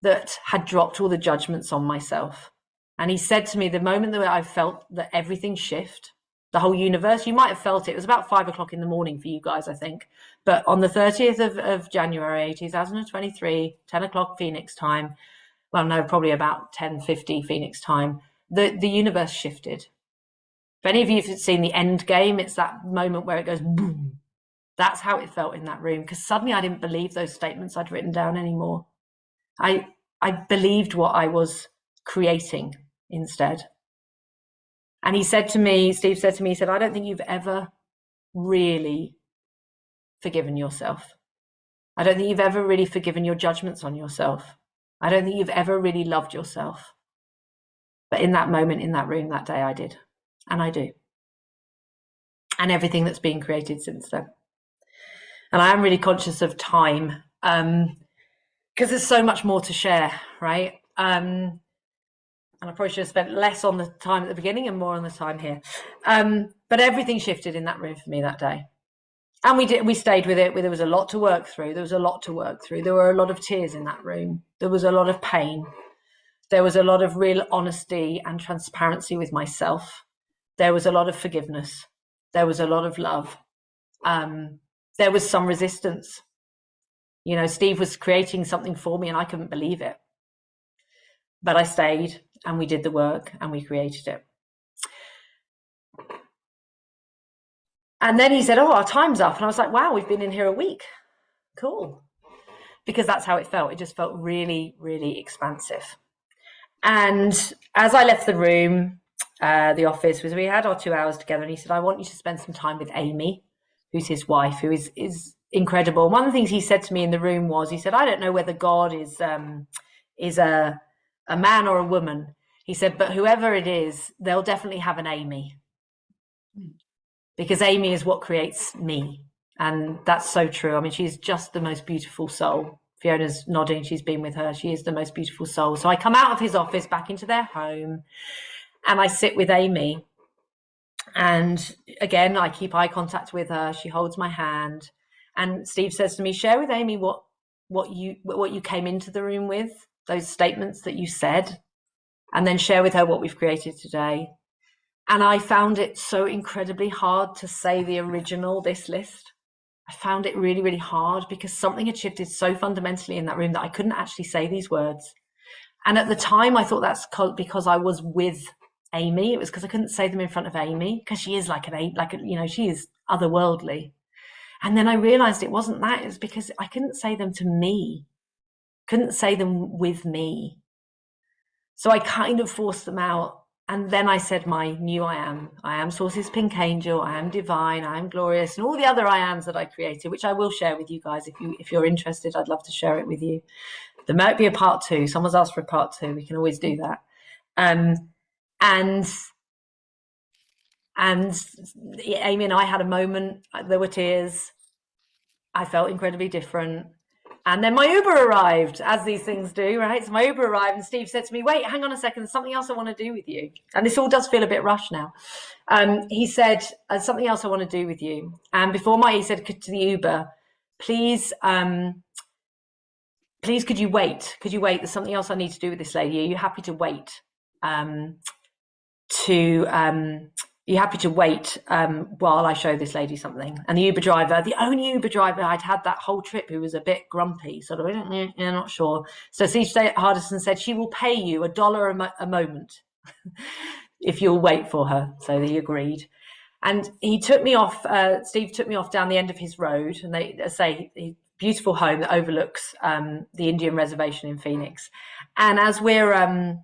that had dropped all the judgments on myself. And he said to me, the moment that I felt that everything shift, the whole universe, you might have felt it was about 5 o'clock in the morning for you guys, I think. But on the 30th of January, 2023, 10 o'clock Phoenix time, well, no, probably about 10:50 Phoenix time, the universe shifted. If any of you have seen the End Game, it's that moment where it goes boom. That's how it felt in that room, because suddenly I didn't believe those statements I'd written down anymore. I believed what I was creating instead. And he said to me, Steve said to me, he said, I don't think you've ever really forgiven yourself. I don't think you've ever really forgiven your judgments on yourself. I don't think you've ever really loved yourself. But in that moment, in that room, that day, I did. And I do. And everything that's been created since then. And I am really conscious of time, because there's so much more to share, right? And I probably should have spent less on the time at the beginning and more on the time here. But everything shifted in that room for me that day. And we stayed with it. There was a lot to work through. There were a lot of tears in that room. There was a lot of pain. There was a lot of real honesty and transparency with myself. There was a lot of forgiveness. There was a lot of love. There was some resistance. You know, Steve was creating something for me and I couldn't believe it. But I stayed and we did the work and we created it. And then he said, oh, our time's up. And I was like, wow, we've been in here a week. Cool. Because that's how it felt. It just felt really, really expansive. And as I left the room, the office, we had our 2 hours together, and he said, I want you to spend some time with Amy, who's his wife, who is incredible. One of the things he said to me in the room was, he said, I don't know whether God is a man or a woman. He said, but whoever it is, they'll definitely have an Amy, because Amy is what creates me. And that's so true. I mean, she's just the most beautiful soul. Fiona's nodding. She's been with her. She is the most beautiful soul. So I come out of his office back into their home, and I sit with Amy. And again, I keep eye contact with her. She holds my hand. And Steve says to me, share with Amy what you came into the room with, those statements that you said, and then share with her what we've created today. And I found it so incredibly hard to say the original, this list. I found it really, really hard, because something had shifted so fundamentally in that room that I couldn't actually say these words. And at the time, I thought that's because I was with Amy. It was because I couldn't say them in front of Amy, because she is she is otherworldly. And then I realized it wasn't that. It was because I couldn't say them to me, couldn't say them with me. So I kind of forced them out. And then I said my new I am Source's pink angel, I am divine, I am glorious, and all the other I ams that I created, which I will share with you guys. If you're interested, I'd love to share it with you. There might be a part 2. Someone's asked for a part 2. We can always do that. And Amy and I had a moment. There were tears. I felt incredibly different. And then my Uber arrived, as these things do, right? So my Uber arrived, and Steve said to me, wait, hang on a second, there's something else I want to do with you. And this all does feel a bit rushed now. He said, something else I want to do with you. And before he said to the Uber, please, could you wait? Could you wait? There's something else I need to do with this lady. Are you happy to wait? You're happy to wait while I show this lady something? And the Uber driver, the only Uber driver I'd had that whole trip, who was a bit grumpy, sort of, not sure. So Steve Hardison said, she will pay you $1 a moment if you'll wait for her. So he agreed. And he took me off, Steve took me off down the end of his road, and they say, beautiful home that overlooks the Indian reservation in Phoenix. And as we're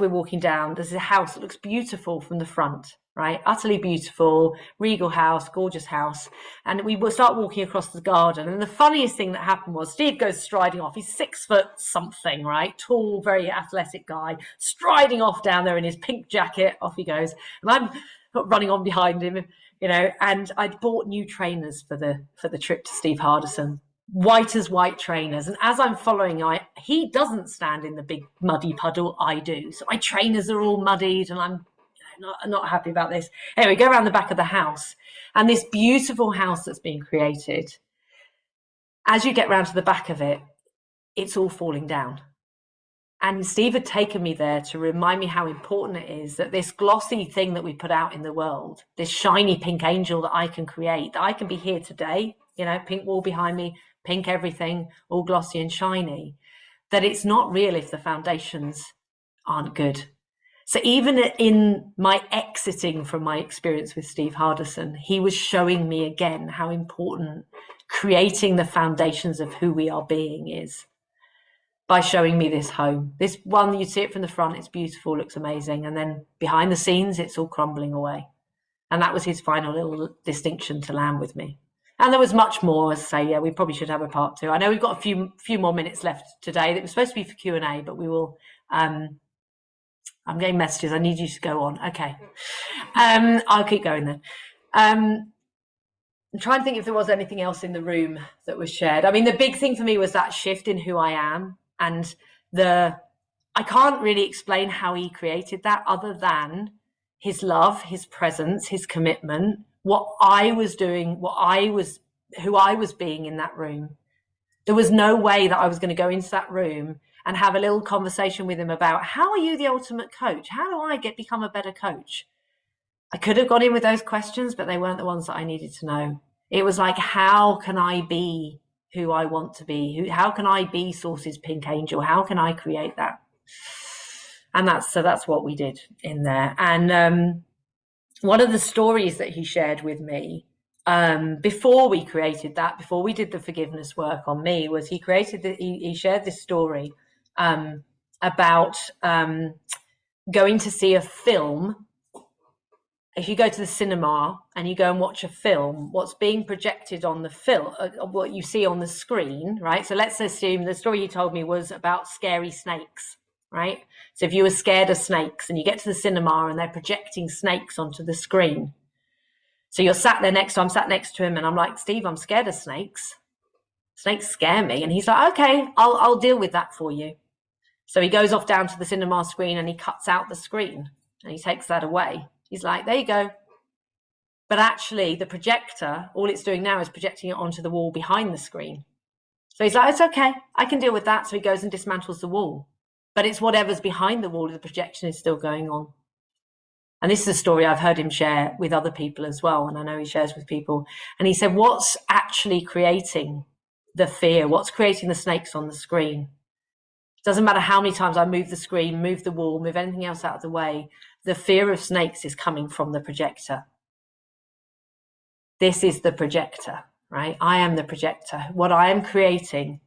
walking down, there's a house that looks beautiful from the front, right? Utterly beautiful, regal house, gorgeous house. And we will start walking across the garden. And the funniest thing that happened was Steve goes striding off. He's 6 foot something, right? Tall, very athletic guy, striding off down there in his pink jacket. Off he goes. And I'm running on behind him, and I'd bought new trainers for the trip to Steve Hardison. White as white trainers, and as I'm following, he doesn't stand in the big muddy puddle, I do. So my trainers are all muddied, and I'm not happy about this. Anyway, go around the back of the house, and this beautiful house that's being created, as you get round to the back of it, it's all falling down. And Steve had taken me there to remind me how important it is that this glossy thing that we put out in the world, this shiny pink angel that I can create, that I can be here today, pink wall behind me, pink everything, all glossy and shiny, that it's not real if the foundations aren't good. So even in my exiting from my experience with Steve Hardison, he was showing me again how important creating the foundations of who we are being is, by showing me this home. This one, you see it from the front, it's beautiful, looks amazing. And then behind the scenes, it's all crumbling away. And that was his final little distinction to land with me. And there was much more, as I say. Yeah, we probably should have a part 2. I know we've got a few more minutes left today. That was supposed to be for Q&A, but we will, I'm getting messages. I need you to go on. Okay. I'll keep going then. I'm trying to think if there was anything else in the room that was shared. I mean, the big thing for me was that shift in who I am, and I can't really explain how he created that other than his love, his presence, his commitment, what I was doing, who I was being in that room. There was no way that I was going to go into that room and have a little conversation with him about, how are you the ultimate coach? How do I become a better coach? I could have gone in with those questions, but they weren't the ones that I needed to know. It was like, how can I be who I want to be? How can I be Source's pink angel? How can I create that? And that's what we did in there. And one of the stories that he shared with me before we created that, before we did the forgiveness work on me, was he shared this story about going to see a film if you go to the cinema and you go and watch a film, what's being projected on the film, what you see on the screen, right? So let's assume the story you told me was about scary snakes, right? So if you were scared of snakes and you get to the cinema and they're projecting snakes onto the screen. So I'm sat next to him and I'm like, Steve, I'm scared of snakes. Snakes scare me. And he's like, okay, I'll deal with that for you. So he goes off down to the cinema screen and he cuts out the screen and he takes that away. He's like, there you go. But actually, the projector, all it's doing now is projecting it onto the wall behind the screen. So he's like, it's okay, I can deal with that. So he goes and dismantles the wall. But it's whatever's behind the wall, the projection is still going on. And this is a story I've heard him share with other people as well. And I know he shares with people. And he said, what's actually creating the fear? What's creating the snakes on the screen? Doesn't matter how many times I move the screen, move the wall, move anything else out of the way. The fear of snakes is coming from the projector. This is the projector, right? I am the projector. What I am creating,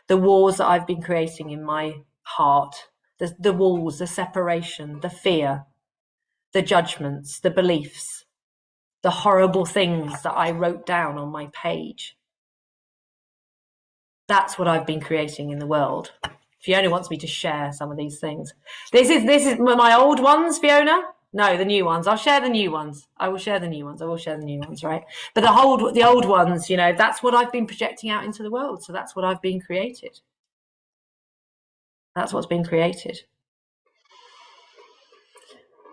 the walls that I've been creating in my heart, the walls, the separation, the fear, the judgments, the beliefs, the horrible things that I wrote down on my page. That's what I've been creating in the world. Fiona wants me to share some of these things. This is my old ones, Fiona. No, the new ones. I'll share the new ones. I will share the new ones, right? But the old ones, you know, that's what I've been projecting out into the world. So that's what I've been created. That's what's been created.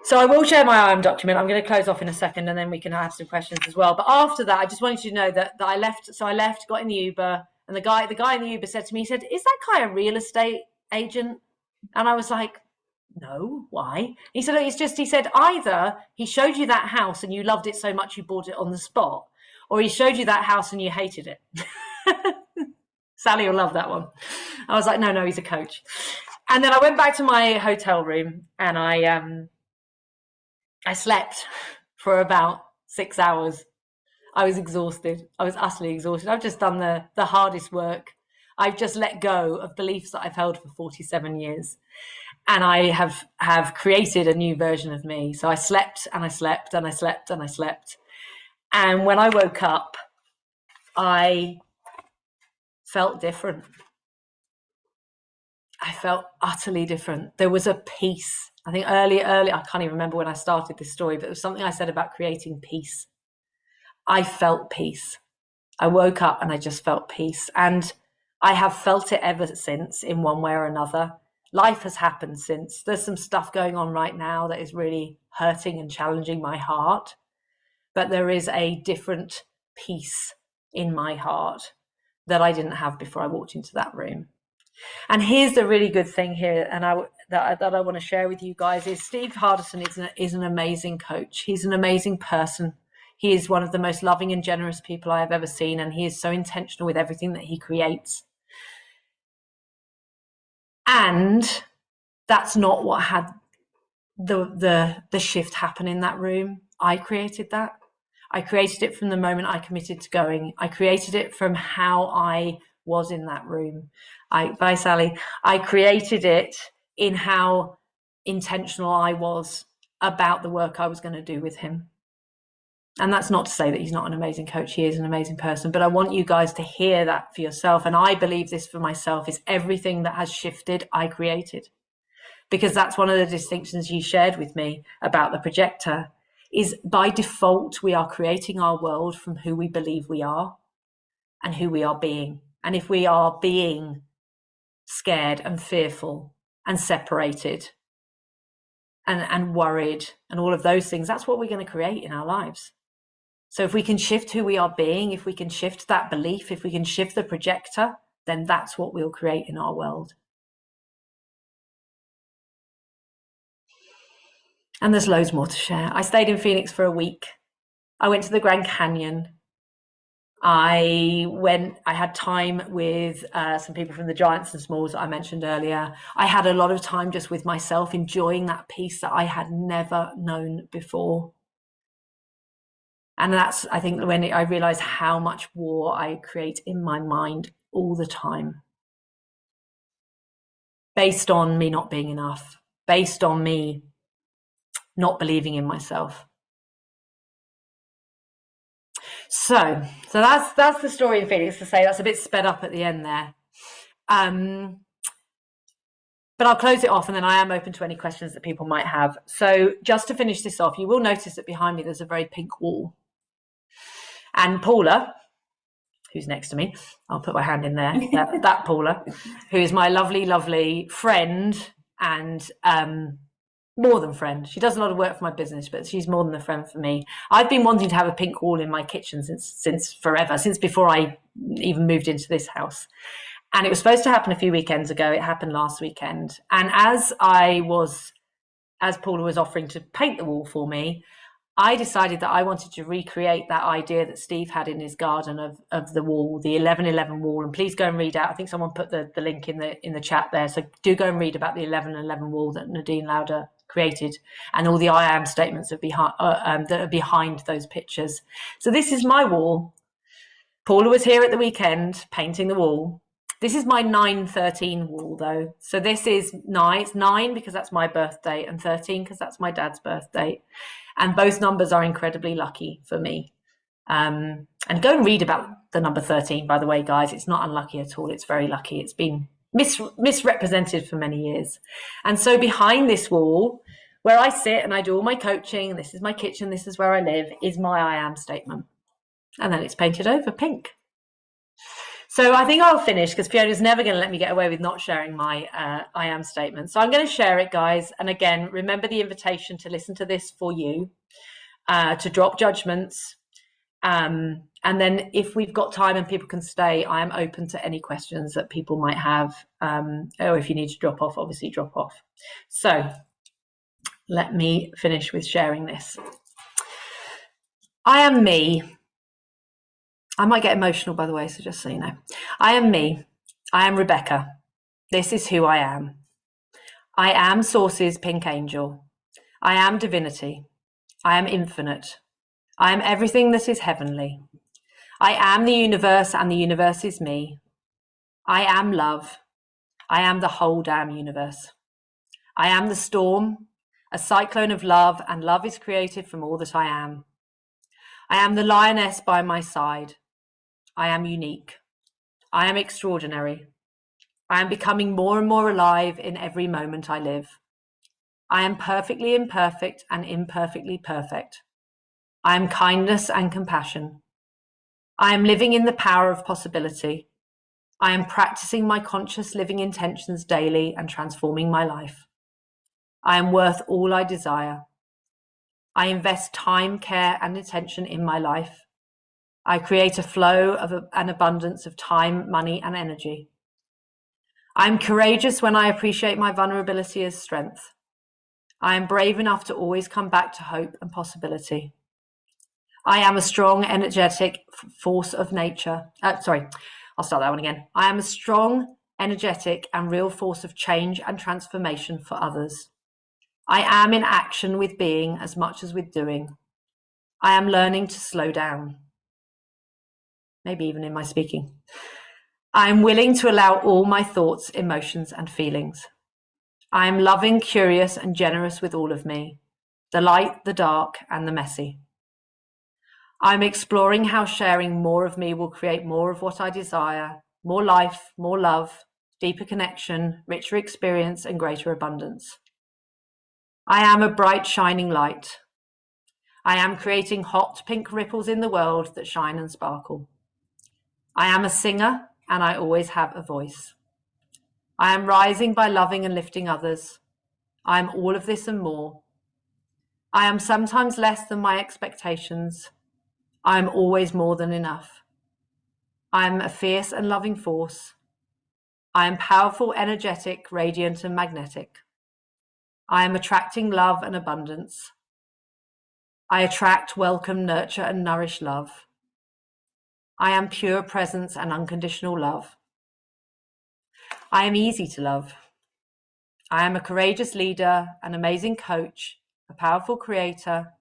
So I will share my IAM document. I'm going to close off in a second and then we can have some questions as well. But after that, I just wanted you to know that I left. So I left, got in the Uber, and the guy in the Uber said to me, he said, is that guy a real estate agent? And I was like, no, why? He said, he said, either he showed you that house and you loved it so much you bought it on the spot, or he showed you that house and you hated it. Sally will love that one. I was like, no, he's a coach. And then I went back to my hotel room and I slept for about 6 hours. I was exhausted. I was utterly exhausted. I've just done the hardest work. I've just let go of beliefs that I've held for 47 years. And I have created a new version of me. So I slept and I slept and I slept and I slept. And when I woke up, I felt different. I felt utterly different. There was a peace. I think early, I can't even remember when I started this story, but it was something I said about creating peace. I felt peace. I woke up and I just felt peace. And I have felt it ever since in one way or another. Life has happened since. There's some stuff going on right now that is really hurting and challenging my heart. But there is a different peace in my heart that I didn't have before I walked into that room. And here's the really good thing here, and that I want to share with you guys is Steve Hardison is an amazing coach. He's an amazing person. He is one of the most loving and generous people I have ever seen, and he is so intentional with everything that he creates. And that's not what had the shift happen in that room. I created that. I created it from the moment I committed to going. I created it from how I was in that room. Bye, Sally. I created it in how intentional I was about the work I was going to do with him. And that's not to say that he's not an amazing coach. He is an amazing person. But I want you guys to hear that for yourself. And I believe this for myself is everything that has shifted, I created. Because that's one of the distinctions you shared with me about the projector, is by default, we are creating our world from who we believe we are and who we are being. And if we are being scared and fearful and separated and worried and all of those things, that's what we're going to create in our lives. So if we can shift who we are being, if we can shift that belief, if we can shift the projector, then that's what we'll create in our world. And there's loads more to share. I stayed in Phoenix for a week. I went to the Grand Canyon. I had time with some people from the Giants and Smalls that I mentioned earlier. I had a lot of time just with myself, enjoying that peace that I had never known before. And that's, I think, when I realized how much war I create in my mind all the time, based on me not being enough, based on me not believing in myself. So that's the story of Phoenix. To say that's a bit sped up at the end there. But I'll close it off, and then I am open to any questions that people might have. So just to finish this off, you will notice that behind me there's a very pink wall. And Paula, who's next to me, I'll put my hand in there, that Paula, who is my lovely, lovely friend and more than friend. She does a lot of work for my business, but she's more than a friend for me. I've been wanting to have a pink wall in my kitchen since forever, since before I even moved into this house. And it was supposed to happen a few weekends ago. It happened last weekend. And as Paula was offering to paint the wall for me, I decided that I wanted to recreate that idea that Steve had in his garden of the wall, the 1111 wall. And please go and read out. I think someone put the link in the chat there. So do go and read about the 1111 wall that Nadine Lauder created, and all the I am statements that are behind those pictures. So this is my wall. Paula was here at the weekend painting the wall. This is my 913 wall though. So this is 9. It's 9 because that's my birthday, and 13 because that's my dad's birthday. And both numbers are incredibly lucky for me. And go and read about the number 13, by the way, guys. It's not unlucky at all. It's very lucky. It's been misrepresented for many years. And so behind this wall, where I sit and I do all my coaching, this is my kitchen, this is where I live, is my I am statement. And then it's painted over pink. So I think I'll finish because Fiona's never going to let me get away with not sharing my I am statement. So I'm going to share it, guys. And again, remember the invitation to listen to this for you, to drop judgments. And then if we've got time and people can stay, I am open to any questions that people might have. Or if you need to drop off, obviously drop off. So let me finish with sharing this. I am me. I might get emotional, by the way, so just so you know. I am me. I am Rebecca. This is who I am. I am Source's pink angel. I am divinity. I am infinite. I am everything that is heavenly. I am the universe, and the universe is me. I am love. I am the whole damn universe. I am the storm, a cyclone of love, and love is created from all that I am. I am the lioness by my side. I am unique. I am extraordinary. I am becoming more and more alive in every moment I live. I am perfectly imperfect and imperfectly perfect. I am kindness and compassion. I am living in the power of possibility. I am practicing my conscious living intentions daily and transforming my life. I am worth all I desire. I invest time, care, and attention in my life. I create a flow of an abundance of time, money, and energy. I am courageous when I appreciate my vulnerability as strength. I am brave enough to always come back to hope and possibility. I am a strong, energetic force of nature. I'll start that one again. I am a strong, energetic, and real force of change and transformation for others. I am in action with being as much as with doing. I am learning to slow down. Maybe even in my speaking. I am willing to allow all my thoughts, emotions, and feelings. I am loving, curious, and generous with all of me, the light, the dark, and the messy. I'm exploring how sharing more of me will create more of what I desire, more life, more love, deeper connection, richer experience, and greater abundance. I am a bright, shining light. I am creating hot pink ripples in the world that shine and sparkle. I am a singer, and I always have a voice. I am rising by loving and lifting others. I am all of this and more. I am sometimes less than my expectations. I am always more than enough. I am a fierce and loving force. I am powerful, energetic, radiant, and magnetic. I am attracting love and abundance. I attract, welcome, nurture, and nourish love. I am pure presence and unconditional love. I am easy to love. I am a courageous leader, an amazing coach, a powerful creator.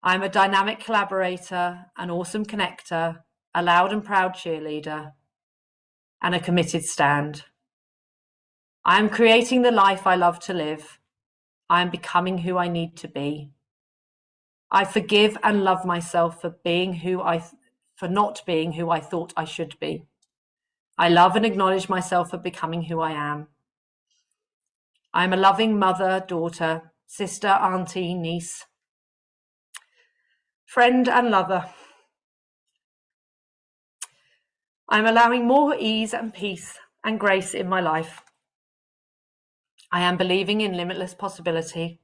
I am a dynamic collaborator, an awesome connector, a loud and proud cheerleader, and a committed stand. I am creating the life I love to live. I am becoming who I need to be. I forgive and love myself for not being who I thought I should be. I love and acknowledge myself for becoming who I am. I am a loving mother, daughter, sister, auntie, niece, friend, and lover. I'm allowing more ease and peace and grace in my life. I am believing in limitless possibility.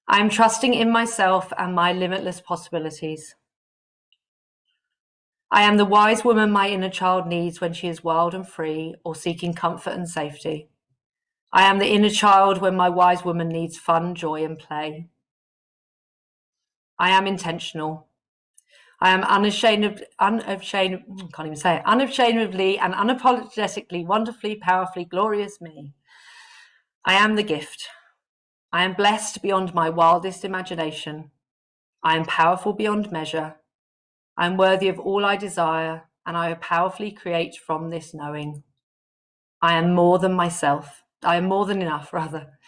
I am trusting in myself and my limitless possibilities. I am the wise woman my inner child needs when she is wild and free or seeking comfort and safety. I am the inner child when my wise woman needs fun, joy, and play. I am intentional. I am unashamedly and unapologetically, wonderfully, powerfully glorious me. I am the gift. I am blessed beyond my wildest imagination. I am powerful beyond measure. I am worthy of all I desire, and I powerfully create from this knowing. I am more than myself. I am more than enough, rather.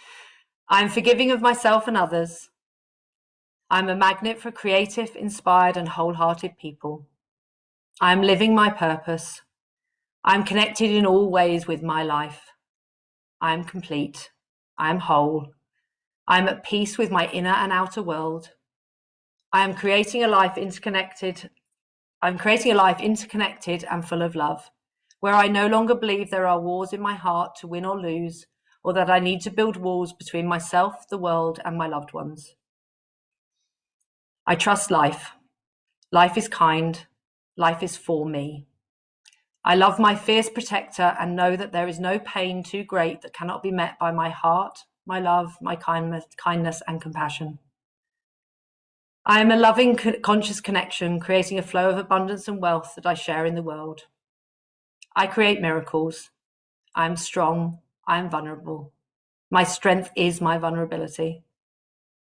I am forgiving of myself and others. I am a magnet for creative, inspired, and wholehearted people. I am living my purpose. I am connected in all ways with my life. I am complete. I am whole. I am at peace with my inner and outer world. I am creating a life interconnected. I'm creating a life interconnected and full of love, where I no longer believe there are wars in my heart to win or lose, or that I need to build walls between myself, the world, and my loved ones. I trust life. Life is kind. Life is for me. I love my fierce protector and know that there is no pain too great that cannot be met by my heart, my love, my kindness and compassion. I am a loving, conscious connection, creating a flow of abundance and wealth that I share in the world. I create miracles. I am strong. I am vulnerable. My strength is my vulnerability.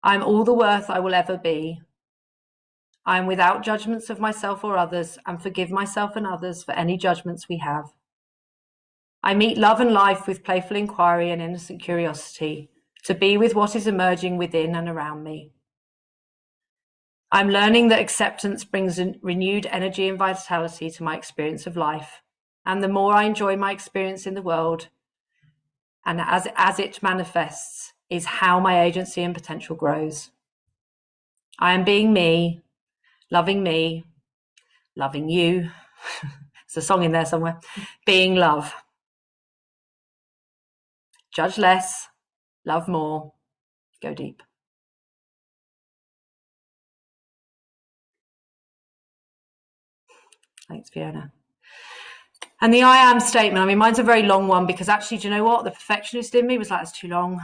I am all the worth I will ever be. I am without judgments of myself or others and forgive myself and others for any judgments we have. I meet love and life with playful inquiry and innocent curiosity to be with what is emerging within and around me. I'm learning that acceptance brings renewed energy and vitality to my experience of life. And the more I enjoy my experience in the world, and as it manifests, is how my agency and potential grows. I am being me, loving you. There's a song in there somewhere. Being love. Judge less, love more, go deep. Thanks, Fiona. And the I am statement, I mean, mine's a very long one because actually, do you know what? The perfectionist in me was like, that's too long.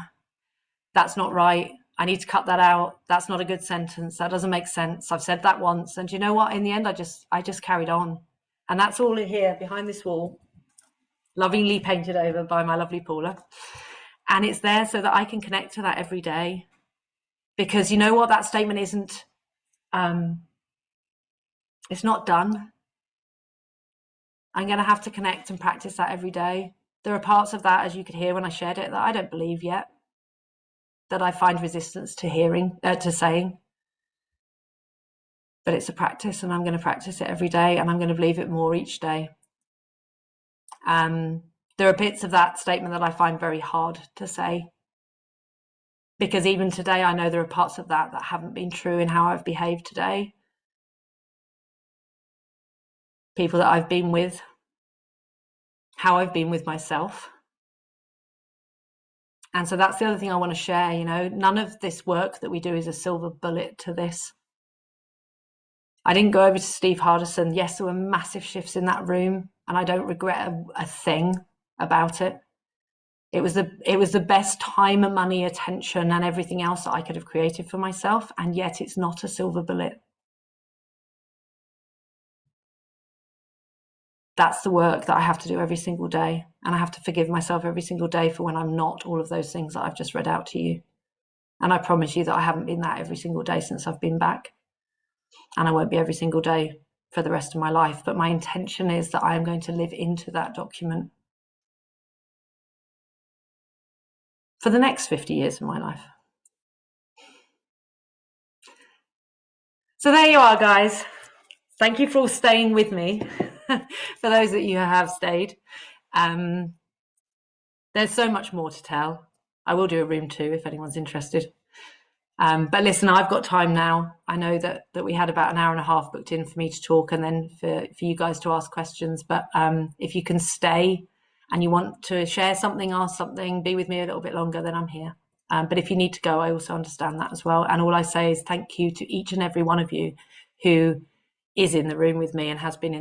That's not right. I need to cut that out. That's not a good sentence. That doesn't make sense. I've said that once. And do you know what? In the end, I just carried on. And that's all in here behind this wall, lovingly painted over by my lovely Paula. And it's there so that I can connect to that every day. Because you know what? That statement isn't, it's not done. I'm going to have to connect and practice that every day. There are parts of that, as you could hear when I shared it, that I don't believe yet, that I find resistance to saying. But it's a practice, and I'm going to practice it every day, and I'm going to believe it more each day. There are bits of that statement that I find very hard to say, because even today, I know there are parts of that haven't been true in how I've behaved today. People that I've been with, how I've been with myself. And so that's the other thing I want to share, you know, none of this work that we do is a silver bullet to this. I didn't go over to Steve Hardison. Yes, there were massive shifts in that room, and I don't regret a thing about it. It was the best time and money, attention, and everything else that I could have created for myself, and yet it's not a silver bullet. That's the work that I have to do every single day, and I have to forgive myself every single day for when I'm not all of those things that I've just read out to you. And I promise you that I haven't been that every single day since I've been back, and I won't be every single day for the rest of my life. But my intention is that I am going to live into that document for the next 50 years of my life. So there you are, guys. Thank you for all staying with me. For those that you have stayed. There's so much more to tell. I will do a room 2 if anyone's interested. But listen, I've got time now. I know that we had about an hour and a half booked in for me to talk and then for you guys to ask questions. But if you can stay and you want to share something, ask something, be with me a little bit longer, then I'm here. But if you need to go, I also understand that as well. And all I say is thank you to each and every one of you who is in the room with me and has been in